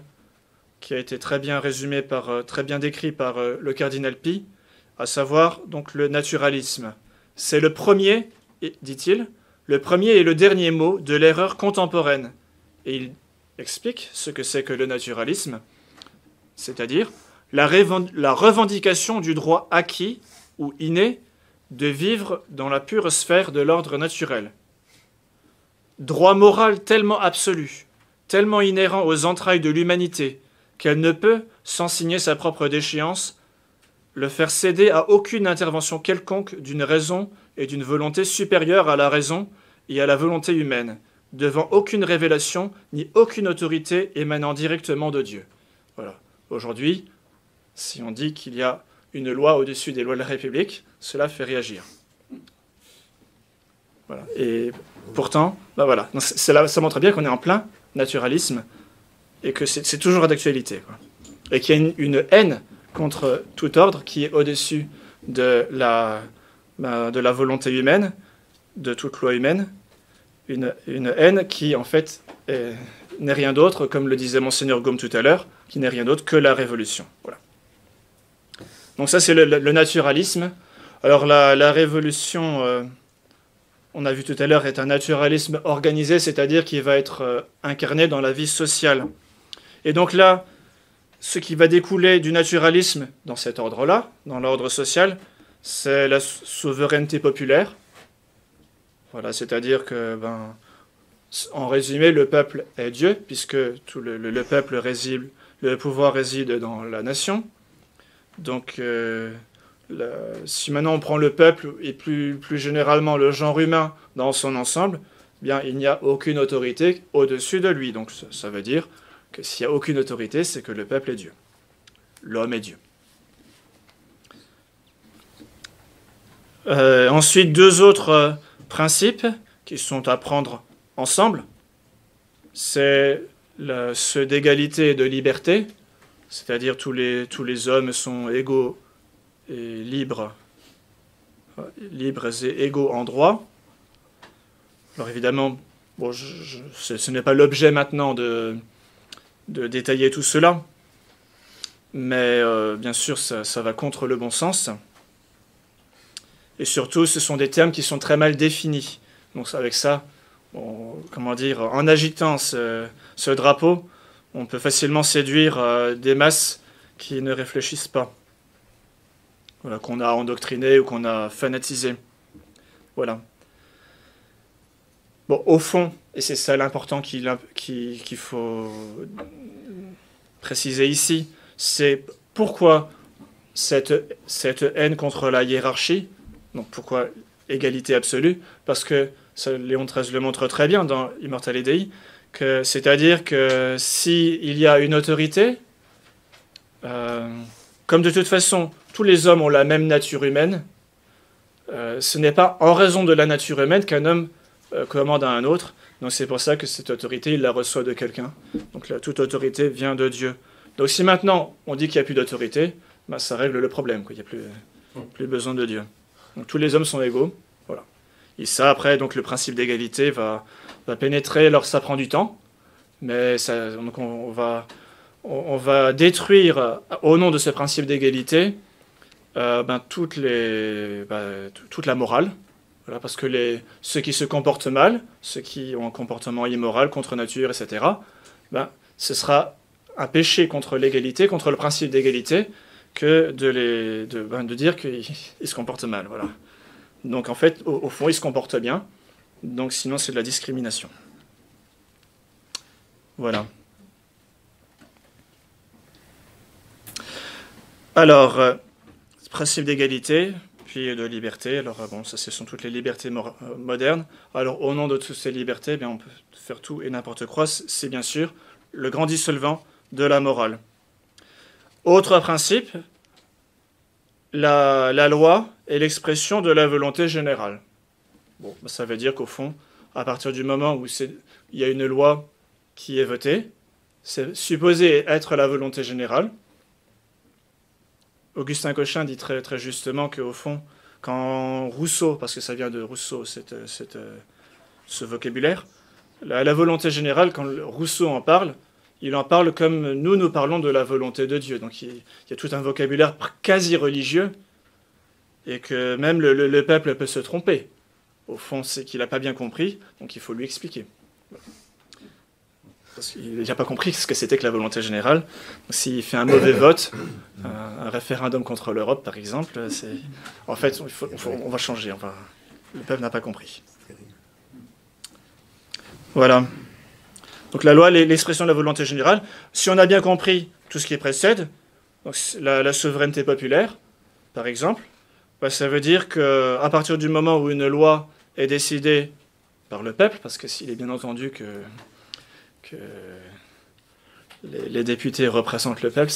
qui a été très bien résumé, très bien décrit par le cardinal Pi, à savoir donc le naturalisme. C'est le premier, dit-il, le premier et le dernier mot de l'erreur contemporaine. Et il explique ce que c'est que le naturalisme, c'est-à-dire la revendication du droit acquis ou inné de vivre dans la pure sphère de l'ordre naturel. Droit moral tellement absolu, tellement inhérent aux entrailles de l'humanité, qu'elle ne peut, sans signer sa propre déchéance, le faire céder à aucune intervention quelconque d'une raison et d'une volonté supérieure à la raison et à la volonté humaine, devant aucune révélation ni aucune autorité émanant directement de Dieu. Voilà. Aujourd'hui, si on dit qu'il y a une loi au-dessus des lois de la République, cela fait réagir. Voilà. Et pourtant, ben voilà. Ça montre bien qu'on est en plein naturalisme et que c'est toujours d'actualité, quoi. Et qu'il y a une haine contre tout ordre qui est au-dessus de la volonté humaine, de toute loi humaine, une haine qui, en fait, n'est rien d'autre, comme le disait Monseigneur Gaume tout à l'heure, qui n'est rien d'autre que la révolution. Voilà. Donc ça, c'est le naturalisme. Alors la révolution, on a vu tout à l'heure, est un naturalisme organisé, c'est-à-dire qui va être incarné dans la vie sociale. Et donc là, ce qui va découler du naturalisme dans cet ordre-là, dans l'ordre social, c'est la souveraineté populaire. Voilà, c'est-à-dire que, en résumé, le peuple est Dieu, puisque tout le peuple réside, le pouvoir réside dans la nation. Donc, si maintenant on prend le peuple et plus généralement le genre humain dans son ensemble, bien, il n'y a aucune autorité au-dessus de lui. Donc, ça veut dire que s'il n'y a aucune autorité, c'est que le peuple est Dieu. L'homme est Dieu. Ensuite, deux autres principes qui sont à prendre ensemble. C'est ceux d'égalité et de liberté, c'est-à-dire tous les hommes sont égaux et libres et égaux en droit. Alors évidemment, bon, ce n'est pas l'objet maintenant de détailler tout cela, mais bien sûr ça va contre le bon sens. Et surtout, ce sont des termes qui sont très mal définis. Donc avec ça, en agitant ce drapeau, on peut facilement séduire des masses qui ne réfléchissent pas. Voilà, qu'on a endoctriné ou qu'on a fanatisé. Voilà. Bon, au fond, et c'est ça l'important qu'il faut préciser ici, c'est pourquoi cette haine contre la hiérarchie. Donc pourquoi égalité absolue? Parce que Léon XIII le montre très bien dans Immortale Dei, c'est-à-dire que s'il y a une autorité, comme de toute façon tous les hommes ont la même nature humaine, ce n'est pas en raison de la nature humaine qu'un homme commande à un autre. Donc c'est pour ça que cette autorité, il la reçoit de quelqu'un. Donc là, toute autorité vient de Dieu. Donc si maintenant on dit qu'il n'y a plus d'autorité, ça règle le problème, quoi. Il n'y a plus besoin de Dieu. Donc tous les hommes sont égaux, voilà. Et ça, après, donc le principe d'égalité va pénétrer. Alors ça prend du temps, mais donc on va détruire au nom de ce principe d'égalité toute la morale, voilà, parce que ceux qui se comportent mal, ceux qui ont un comportement immoral contre nature, etc., ce sera un péché contre l'égalité, contre le principe d'égalité, que de dire qu'ils se comportent mal. Voilà. Donc en fait, au fond, ils se comportent bien. Donc sinon, c'est de la discrimination. Voilà. Alors, principe d'égalité, puis de liberté. Alors ça, ce sont toutes les libertés modernes. Alors au nom de toutes ces libertés, on peut faire tout et n'importe quoi. C'est bien sûr le grand dissolvant de la morale. Autre principe, la loi est l'expression de la volonté générale. Bon, ça veut dire qu'au fond, à partir du moment où il y a une loi qui est votée, c'est supposé être la volonté générale. Augustin Cochin dit très, très justement qu'au fond, quand Rousseau, parce que ça vient de Rousseau, ce vocabulaire, la volonté générale, quand Rousseau en parle, il en parle comme nous parlons de la volonté de Dieu. Donc il y a tout un vocabulaire quasi religieux, et que même le peuple peut se tromper. au fond, c'est qu'il n'a pas bien compris, donc il faut lui expliquer. Parce qu'il n'a pas compris ce que c'était que la volonté générale. S'il fait un mauvais vote, un référendum contre l'Europe, par exemple, en fait, on va changer. Le peuple n'a pas compris. Voilà. Donc la loi, l'expression de la volonté générale. Si on a bien compris tout ce qui précède, donc la souveraineté populaire, par exemple, bah, ça veut dire qu'à partir du moment où une loi est décidée par le peuple, parce que s'il est bien entendu que les députés représentent le peuple,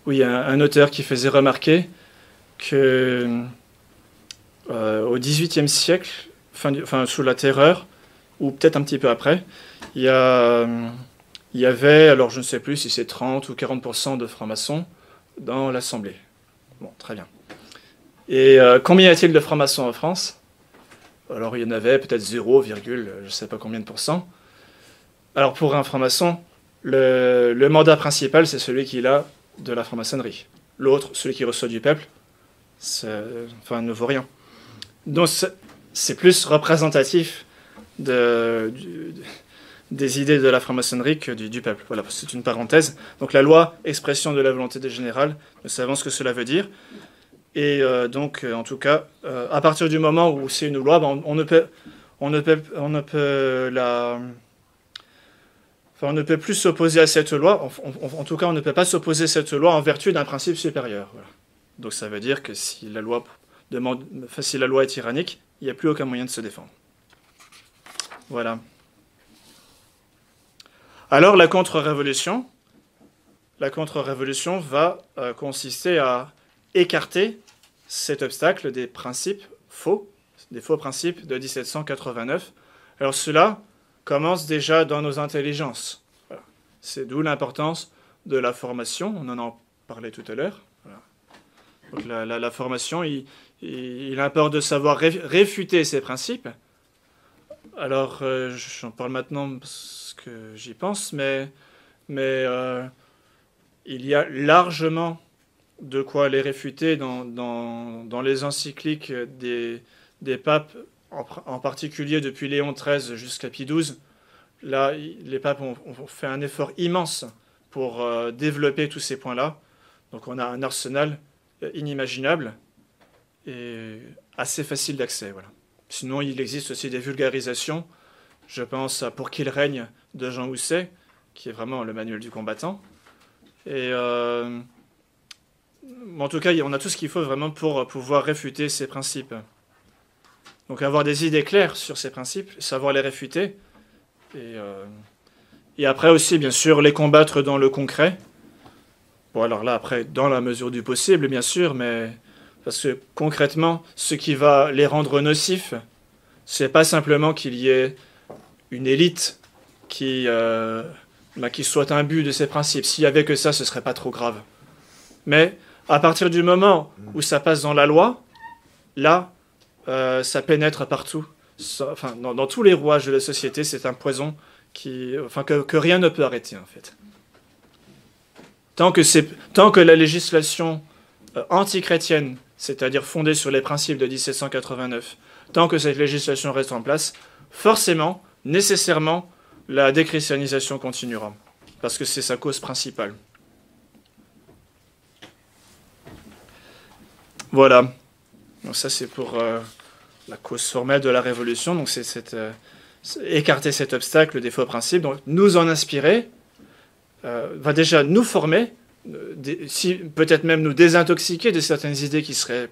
oui, un auteur qui faisait remarquer que au XVIIIe siècle, sous la Terreur, ou peut-être un petit peu après, il y avait, alors je ne sais plus si c'est 30 ou 40% de francs-maçons dans l'Assemblée. Bon, très bien. Et combien y a-t-il de francs-maçons en France ? Alors il y en avait peut-être 0, je ne sais pas combien de pourcents. Alors pour un franc-maçon, le mandat principal, c'est celui qu'il a de la franc-maçonnerie. L'autre, celui qui reçoit du peuple, ne vaut rien. Donc c'est plus représentatif des idées de la franc-maçonnerie que du peuple. Voilà, c'est une parenthèse. Donc la loi, expression de la volonté générale, nous savons ce que cela veut dire. Et donc, en tout cas, à partir du moment où c'est une loi, ben, on ne peut plus s'opposer à cette loi. En tout cas, on ne peut pas s'opposer à cette loi en vertu d'un principe supérieur. Voilà. Donc ça veut dire que si la loi est tyrannique, il n'y a plus aucun moyen de se défendre. Voilà. Alors la contre-révolution va consister à écarter cet obstacle des principes faux, des faux principes de 1789. Alors cela commence déjà dans nos intelligences. Voilà. C'est d'où l'importance de la formation, on en a parlé tout à l'heure. Voilà. Donc la formation, il importe de savoir réfuter ces principes. Alors j'en parle maintenant parce que j'y pense, mais il y a largement de quoi les réfuter dans les encycliques des papes, en particulier depuis Léon XIII jusqu'à Pie XII. Là, les papes ont fait un effort immense pour développer tous ces points-là. Donc on a un arsenal inimaginable et assez facile d'accès. Voilà. Sinon, il existe aussi des vulgarisations. Je pense à Pour qu'il règne de Jean Housset, qui est vraiment le manuel du combattant. Et en tout cas, on a tout ce qu'il faut vraiment pour pouvoir réfuter ces principes. Donc avoir des idées claires sur ces principes, savoir les réfuter, et après aussi, bien sûr, les combattre dans le concret. Bon, alors là, après, dans la mesure du possible, bien sûr, mais parce que concrètement, ce qui va les rendre nocifs, c'est pas simplement qu'il y ait une élite qui soit imbue de ces principes. S'il y avait que ça, ce serait pas trop grave. Mais à partir du moment où ça passe dans la loi, là, ça pénètre partout. Dans tous les rouages de la société, c'est un poison que rien ne peut arrêter, en fait. Tant que la législation antichrétienne, c'est-à-dire fondée sur les principes de 1789, tant que cette législation reste en place, forcément, nécessairement, la déchristianisation continuera. Parce que c'est sa cause principale. Voilà. Donc ça, c'est pour la cause formelle de la Révolution. Donc c'est écarter cet obstacle des faux principes. Donc nous en inspirer va déjà nous former, peut-être même nous désintoxiquer de certaines idées qui seraient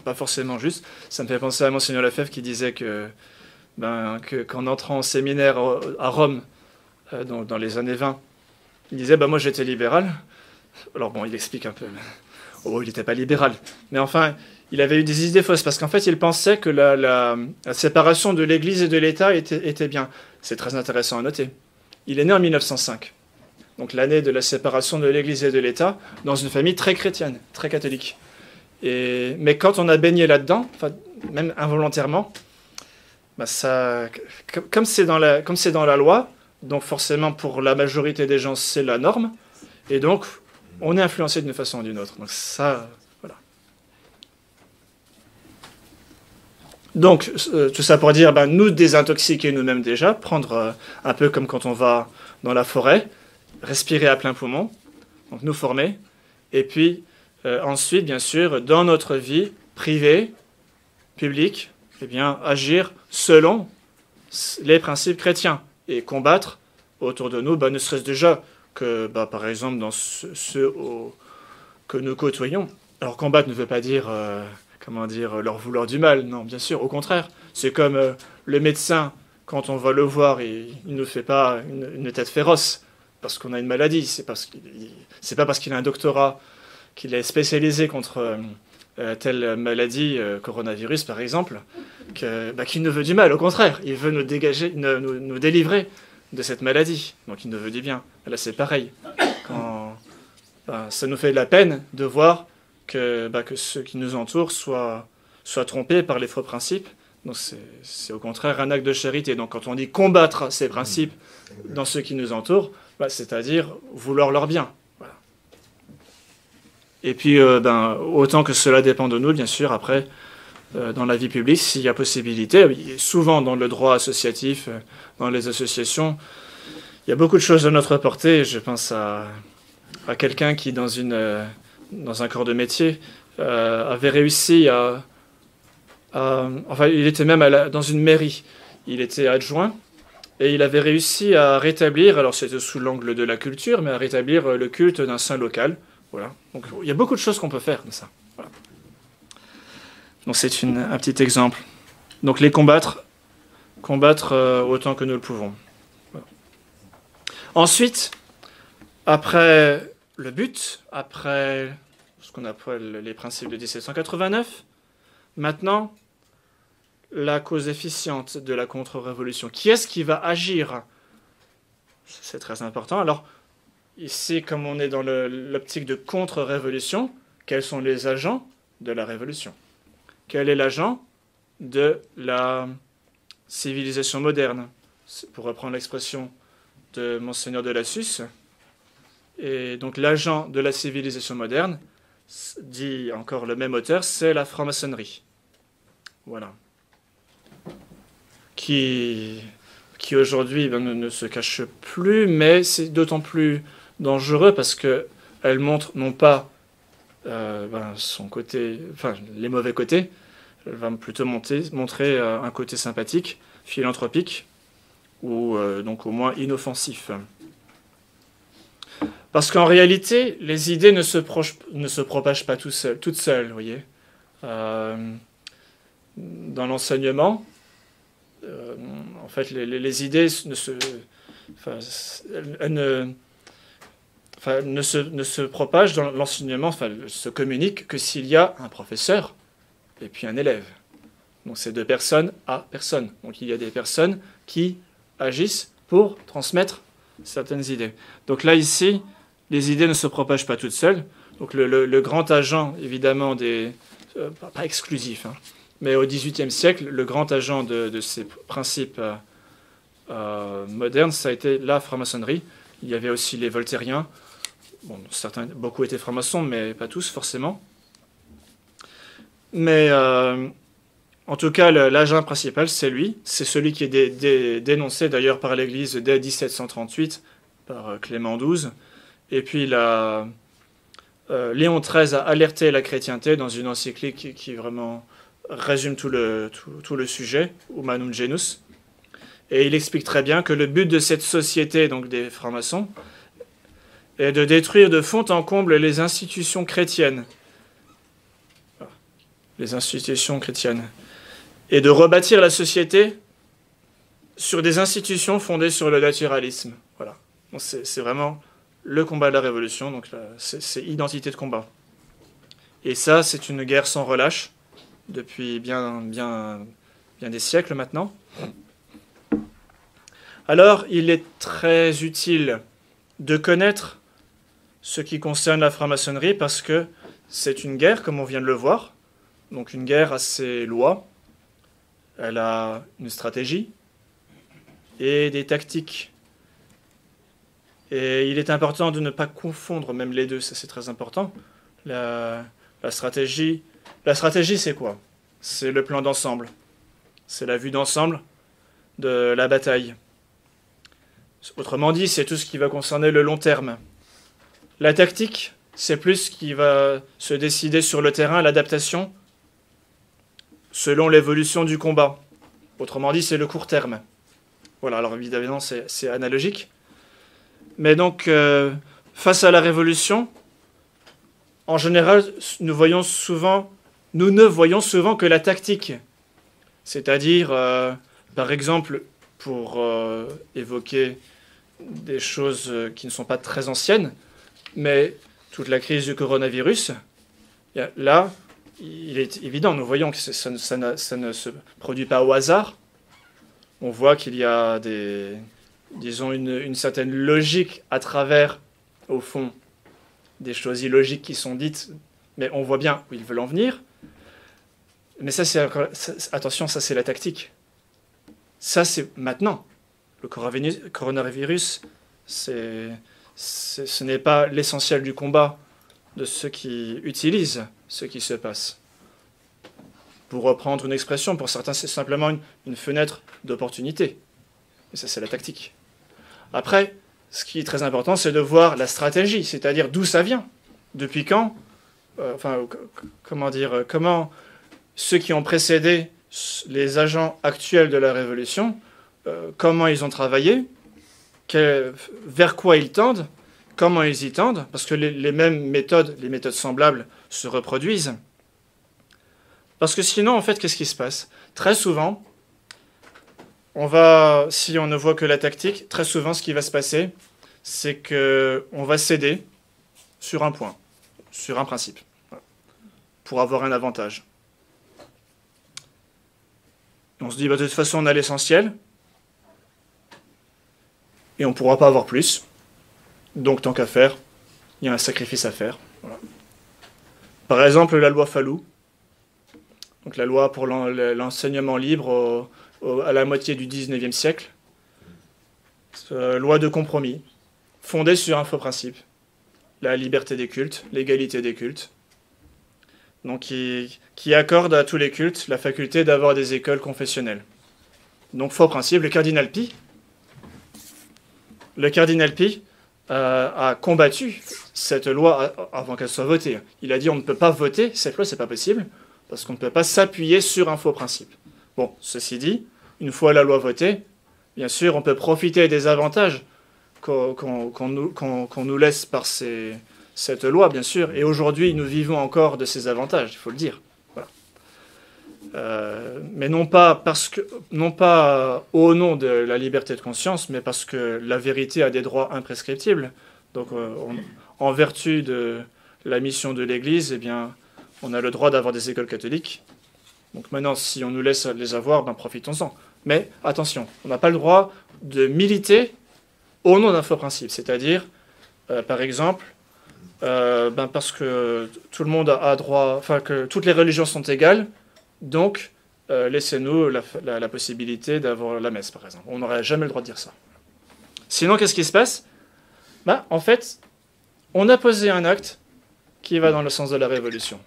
pas forcément justes. Ça me fait penser à Monseigneur Lefebvre qui disait qu'en entrant au séminaire à Rome, dans les années 20, il disait moi j'étais libéral. Alors bon, il explique un peu. Il n'était pas libéral. Mais enfin, il avait eu des idées fausses parce qu'en fait, il pensait que la séparation de l'Église et de l'État était bien. C'est très intéressant à noter. Il est né en 1905. Donc l'année de la séparation de l'Église et de l'État, dans une famille très chrétienne, très catholique. Mais quand on a baigné là-dedans, même involontairement, comme c'est dans la loi, donc forcément pour la majorité des gens, c'est la norme. Et donc, on est influencé d'une façon ou d'une autre. Donc ça, voilà. Donc, tout ça pour dire, nous désintoxiquer nous-mêmes déjà, prendre un peu comme quand on va dans la forêt, respirer à plein poumon, donc nous former, et puis ensuite, bien sûr, dans notre vie privée, publique, eh bien, agir selon les principes chrétiens et combattre autour de nous, ne serait-ce déjà que, par exemple, dans ceux que nous côtoyons. Alors, combattre ne veut pas dire, leur vouloir du mal, non, bien sûr, au contraire. C'est comme le médecin, quand on va le voir, il ne nous fait pas une tête féroce parce qu'on a une maladie. C'est pas parce qu'il a un doctorat, qu'il est spécialisé contre telle maladie, coronavirus par exemple, qu'il nous veut du mal. Au contraire, il veut nous dégager, nous délivrer de cette maladie. Donc il nous veut du bien. Là c'est pareil. Ça nous fait de la peine de voir que ceux qui nous entourent soient trompés par les faux principes. Donc c'est au contraire un acte de charité. Donc quand on dit combattre ces principes dans ceux qui nous entourent, c'est-à-dire vouloir leur bien. Voilà. Et puis autant que cela dépend de nous, bien sûr, après, dans la vie publique, s'il y a possibilité, souvent dans le droit associatif, dans les associations, il y a beaucoup de choses à notre portée. Je pense à quelqu'un qui, dans un corps de métier, avait réussi il était même dans une mairie. Il était adjoint et il avait réussi à rétablir, alors c'était sous l'angle de la culture, mais à rétablir le culte d'un saint local. Voilà. Donc il y a beaucoup de choses qu'on peut faire de ça. Voilà. Donc c'est un petit exemple. Donc les combattre autant que nous le pouvons. Voilà. Ensuite, après le but, après ce qu'on appelle les principes de 1789, maintenant, la cause efficiente de la contre-révolution. Qui est-ce qui va agir? C'est très important. Alors, ici, comme on est dans l'optique de contre-révolution, quels sont les agents de la révolution? Quel est l'agent de la civilisation moderne? Pour reprendre l'expression de Monseigneur de Lassus. Et donc, l'agent de la civilisation moderne, dit encore le même auteur, c'est la franc-maçonnerie. Voilà. Qui aujourd'hui ne se cache plus, mais c'est d'autant plus dangereux parce qu'elle montre non pas son côté, les mauvais côtés, elle va plutôt montrer un côté sympathique, philanthropique, ou donc au moins inoffensif. Parce qu'en réalité, les idées ne se propagent pas toutes seules, vous voyez. Dans l'enseignement, en fait, les idées ne se propagent dans l'enseignement, se communiquent que s'il y a un professeur et puis un élève. Donc c'est de personne à personne. Donc il y a des personnes qui agissent pour transmettre certaines idées. Donc là, ici, les idées ne se propagent pas toutes seules. Donc le grand agent, évidemment, pas exclusif, mais au XVIIIe siècle, le grand agent de ces principes modernes, ça a été la franc-maçonnerie. Il y avait aussi les voltairiens. Bon, beaucoup étaient francs-maçons, mais pas tous forcément. Mais en tout cas, l'agent principal, c'est lui. C'est celui qui est dénoncé d'ailleurs par l'Église dès 1738, par Clément XII. Et puis Léon XIII a alerté la chrétienté dans une encyclique qui vraiment résume tout le sujet, Humanum Genus. Et il explique très bien que le but de cette société, donc des francs-maçons, est de détruire de fond en comble les institutions chrétiennes. Les institutions chrétiennes. Et de rebâtir la société sur des institutions fondées sur le naturalisme. Voilà. Donc c'est vraiment le combat de la Révolution, donc c'est identité de combat. Et ça, c'est une guerre sans relâche, depuis bien des siècles maintenant. Alors, il est très utile de connaître ce qui concerne la franc-maçonnerie, parce que c'est une guerre, comme on vient de le voir, donc une guerre à ses lois. Elle a une stratégie et des tactiques. Et il est important de ne pas confondre même les deux, ça c'est très important. La stratégie, c'est quoi? C'est le plan d'ensemble. C'est la vue d'ensemble de la bataille. Autrement dit, c'est tout ce qui va concerner le long terme. La tactique, c'est plus ce qui va se décider sur le terrain, l'adaptation, selon l'évolution du combat. Autrement dit, c'est le court terme. Voilà, alors évidemment, c'est analogique. Mais donc, face à la révolution, en général, nous ne voyons souvent que la tactique. C'est-à-dire, par exemple, pour évoquer des choses qui ne sont pas très anciennes, mais toute la crise du coronavirus, là, il est évident, nous voyons que ça ne se produit pas au hasard. On voit qu'il y a disons, une certaine logique à travers, au fond, des choses illogiques qui sont dites, mais on voit bien où ils veulent en venir. Mais attention, ça c'est la tactique. Ça c'est maintenant. Le coronavirus, ce n'est pas l'essentiel du combat de ceux qui utilisent ce qui se passe. Pour reprendre une expression, pour certains c'est simplement une fenêtre d'opportunité. Et ça c'est la tactique. Après, ce qui est très important, c'est de voir la stratégie, c'est-à-dire d'où ça vient, depuis quand, comment ceux qui ont précédé les agents actuels de la Révolution, comment ils ont travaillé, vers quoi ils tendent, comment ils y tendent, parce que les mêmes méthodes, les méthodes semblables, se reproduisent. Parce que sinon, en fait, qu'est-ce qui se passe? Très souvent, si on ne voit que la tactique, très souvent, ce qui va se passer, c'est qu'on va céder sur un point, sur un principe, pour avoir un avantage. On se dit, de toute façon, on a l'essentiel, et on ne pourra pas avoir plus. Donc, tant qu'à faire, il y a un sacrifice à faire. Voilà. Par exemple, la loi Fallou, donc la loi pour l'enseignement libre à la moitié du XIXe siècle, loi de compromis, fondée sur un faux principe, la liberté des cultes, l'égalité des cultes, donc qui accorde à tous les cultes la faculté d'avoir des écoles confessionnelles. Donc faux principe, le cardinal Pi a combattu cette loi avant qu'elle soit votée. Il a dit on ne peut pas voter cette loi, c'est pas possible, parce qu'on ne peut pas s'appuyer sur un faux principe. Bon, ceci dit, une fois la loi votée, bien sûr, on peut profiter des avantages qu'on nous laisse par cette loi, bien sûr, et aujourd'hui, nous vivons encore de ces avantages, il faut le dire. Voilà. Mais non pas au nom de la liberté de conscience, mais parce que la vérité a des droits imprescriptibles. Donc, en vertu de la mission de l'Église, eh bien, on a le droit d'avoir des écoles catholiques. Donc maintenant, si on nous laisse les avoir, ben profitons-en. Mais attention, on n'a pas le droit de militer au nom d'un faux principe. C'est-à-dire, par exemple, parce que tout le monde a droit, que toutes les religions sont égales, donc laissez-nous la possibilité d'avoir la messe, par exemple. On n'aurait jamais le droit de dire ça. Sinon, qu'est-ce qui se passe? En fait, on a posé un acte qui va dans le sens de la révolution.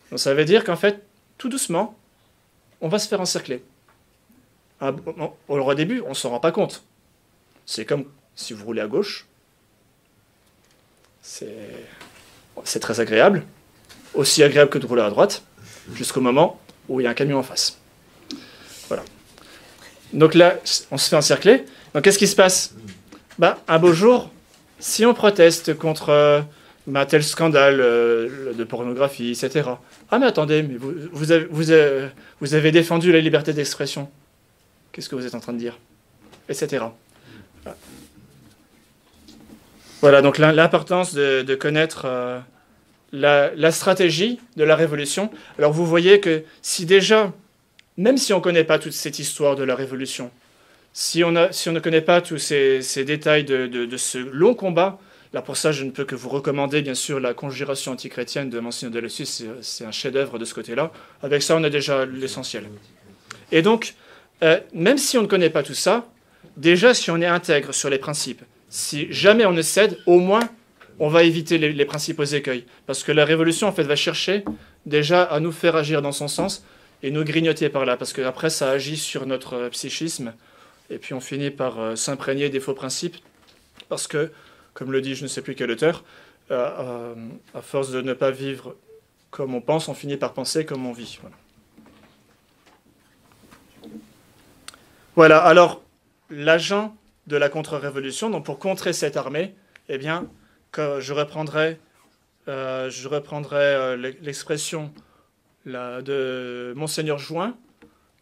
Donc ça veut dire qu'en fait, tout doucement, on va se faire encercler. Au début, on ne s'en rend pas compte. C'est comme si vous roulez à gauche. C'est très agréable. Aussi agréable que de rouler à droite, jusqu'au moment où il y a un camion en face. Voilà. Donc là, on se fait encercler. Donc qu'est-ce qui se passe? Un beau jour, si on proteste contre tel scandale de pornographie, etc. Ah mais attendez, mais vous avez défendu la liberté d'expression. Qu'est-ce que vous êtes en train de dire? Etc. Voilà, donc l'importance de connaître la stratégie de la révolution. Alors vous voyez que si déjà, même si on ne connaît pas toute cette histoire de la révolution, si on ne connaît pas tous ces détails de ce long combat, là pour ça je ne peux que vous recommander bien sûr la Conjuration antichrétienne de Monsignor Deleuze, c'est un chef-d'œuvre de ce côté-là. Avec ça on a déjà l'essentiel. Et donc, même si on ne connaît pas tout ça, déjà si on est intègre sur les principes, si jamais on ne cède, au moins on va éviter les principaux écueils. Parce que la révolution en fait va chercher déjà à nous faire agir dans son sens et nous grignoter par là, parce qu'après ça agit sur notre psychisme, et puis on finit par s'imprégner des faux principes, parce que, comme le dit je ne sais plus quel auteur, à force de ne pas vivre comme on pense, on finit par penser comme on vit. Voilà, alors l'agent de la contre-révolution, donc pour contrer cette armée, eh bien, je reprendrai l'expression de Monseigneur Jouin,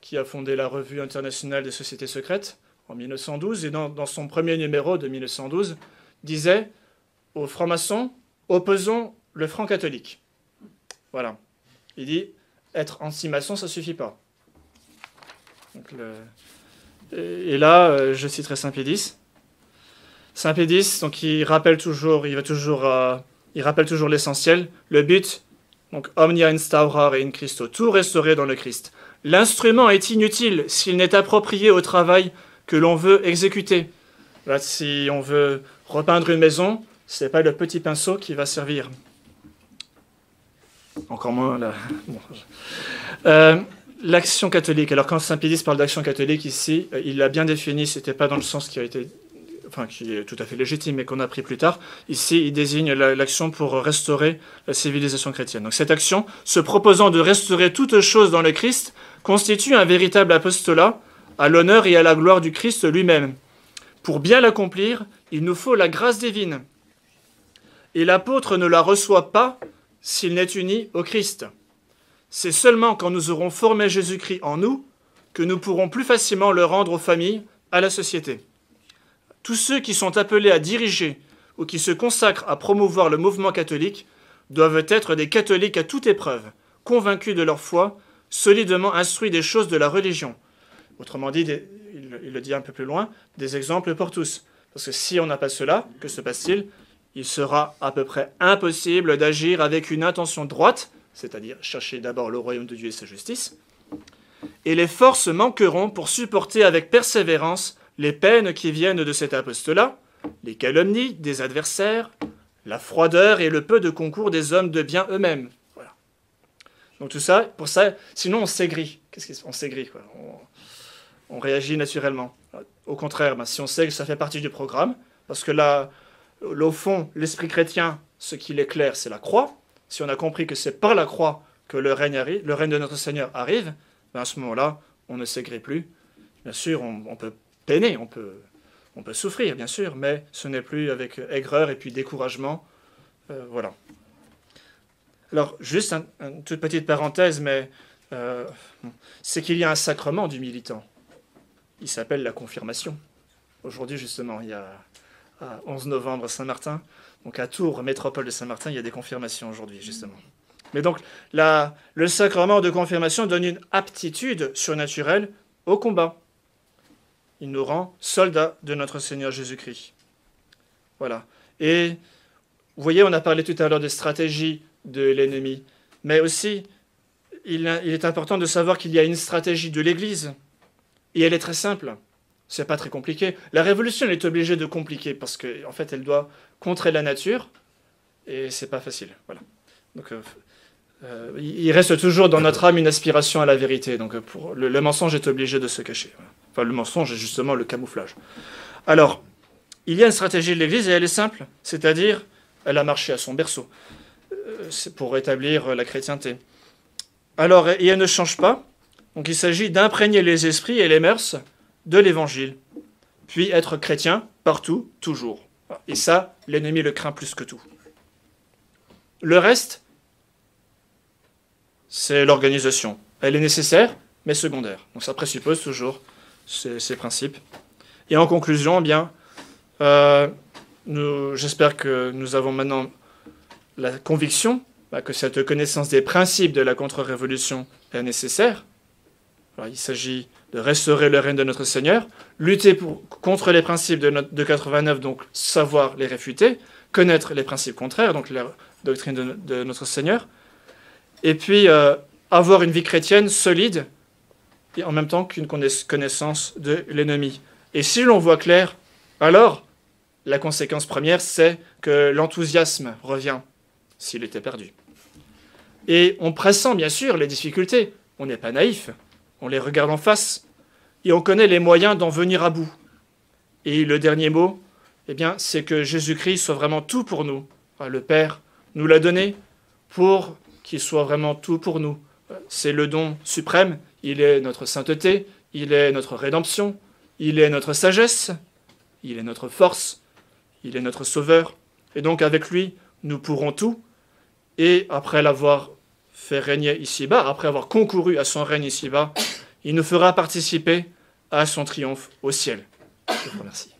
qui a fondé la Revue internationale des sociétés secrètes en 1912, et dans son premier numéro de 1912, disait aux francs-maçons, opposons le franc catholique. Voilà. Il dit, être anti-maçon, ça ne suffit pas. Donc et là, je citerai Saint Pédis. Saint Pédis, donc il rappelle toujours l'essentiel, le but, donc omnia instaurare in Christo, tout restaurer dans le Christ. L'instrument est inutile s'il n'est approprié au travail que l'on veut exécuter. Là, si on veut repeindre une maison, ce n'est pas le petit pinceau qui va servir. Encore moins là. Bon. L'action catholique. Alors quand Saint Pédis parle d'action catholique ici, il l'a bien défini, c'était pas dans le sens qui est tout à fait légitime, mais qu'on a pris plus tard. Ici, il désigne l'action pour restaurer la civilisation chrétienne. Donc cette action, se proposant de restaurer toute chose dans le Christ, constitue un véritable apostolat à l'honneur et à la gloire du Christ lui-même. Pour bien l'accomplir, il nous faut la grâce divine. Et l'apôtre ne la reçoit pas s'il n'est uni au Christ. C'est seulement quand nous aurons formé Jésus-Christ en nous que nous pourrons plus facilement le rendre aux familles, à la société. Tous ceux qui sont appelés à diriger ou qui se consacrent à promouvoir le mouvement catholique doivent être des catholiques à toute épreuve, convaincus de leur foi, solidement instruits des choses de la religion. Autrement dit, il le dit un peu plus loin, des exemples pour tous. Parce que si on n'a pas cela, que se passe-t-il? Il sera à peu près impossible d'agir avec une intention droite, c'est-à-dire chercher d'abord le royaume de Dieu et sa justice, et les forces manqueront pour supporter avec persévérance les peines qui viennent de cet apostolat, les calomnies des adversaires, la froideur et le peu de concours des hommes de bien eux-mêmes. Voilà. Donc tout ça, pour ça, sinon on s'aigrit. On s'aigrit, quoi. On réagit naturellement. Au contraire, si on sait que ça fait partie du programme, parce que là, au fond, l'esprit chrétien, ce qui l'éclaire, c'est la croix. Si on a compris que c'est par la croix que le règne de notre Seigneur arrive, ben à ce moment-là, on ne s'aigrit plus. Bien sûr, on peut peiner, on peut souffrir, bien sûr, mais ce n'est plus avec aigreur et puis découragement. Voilà. Alors, juste une toute petite parenthèse, mais c'est qu'il y a un sacrement du militant. Il s'appelle la confirmation. Aujourd'hui, justement, il y a 11 novembre Saint-Martin, donc à Tours, métropole de Saint-Martin, il y a des confirmations aujourd'hui, justement. Mais donc, le sacrement de confirmation donne une aptitude surnaturelle au combat. Il nous rend soldats de notre Seigneur Jésus-Christ. Voilà. Et vous voyez, on a parlé tout à l'heure de stratégie de l'ennemi, mais aussi, il est important de savoir qu'il y a une stratégie de l'Église, et elle est très simple. C'est pas très compliqué. La révolution, elle est obligée de compliquer, parce qu'en fait, elle doit contrer la nature, et c'est pas facile. Voilà. Donc, il reste toujours dans notre âme une aspiration à la vérité. Donc, le mensonge est obligé de se cacher. Voilà. Enfin, le mensonge est justement le camouflage. Alors, il y a une stratégie de l'Église, et elle est simple. C'est-à-dire, elle a marché à son berceau. C'est pour rétablir la chrétienté. Alors, et elle ne change pas. Donc, il s'agit d'imprégner les esprits et les mœurs de l'Évangile. Puis être chrétien partout, toujours. Et ça, l'ennemi le craint plus que tout. Le reste, c'est l'organisation. Elle est nécessaire, mais secondaire. Donc ça présuppose toujours ces principes. Et en conclusion, eh bien, j'espère que nous avons maintenant la conviction que cette connaissance des principes de la contre-révolution est nécessaire. Alors, il s'agit de restaurer le règne de notre Seigneur, lutter contre les principes de 89, donc savoir les réfuter, connaître les principes contraires, donc la doctrine de notre Seigneur, et puis avoir une vie chrétienne solide, et en même temps qu'une connaissance de l'ennemi. Et si l'on voit clair, alors la conséquence première, c'est que l'enthousiasme revient, s'il était perdu. Et on pressent bien sûr les difficultés, on n'est pas naïf, on les regarde en face et on connaît les moyens d'en venir à bout. Et le dernier mot, eh bien, c'est que Jésus-Christ soit vraiment tout pour nous. Le Père nous l'a donné pour qu'il soit vraiment tout pour nous. C'est le don suprême, il est notre sainteté, il est notre rédemption, il est notre sagesse, il est notre force, il est notre sauveur. Et donc avec lui, nous pourrons tout. Et après l'avoir fait régner ici-bas, après avoir concouru à son règne ici-bas, il nous fera participer à son triomphe au ciel. Je vous remercie.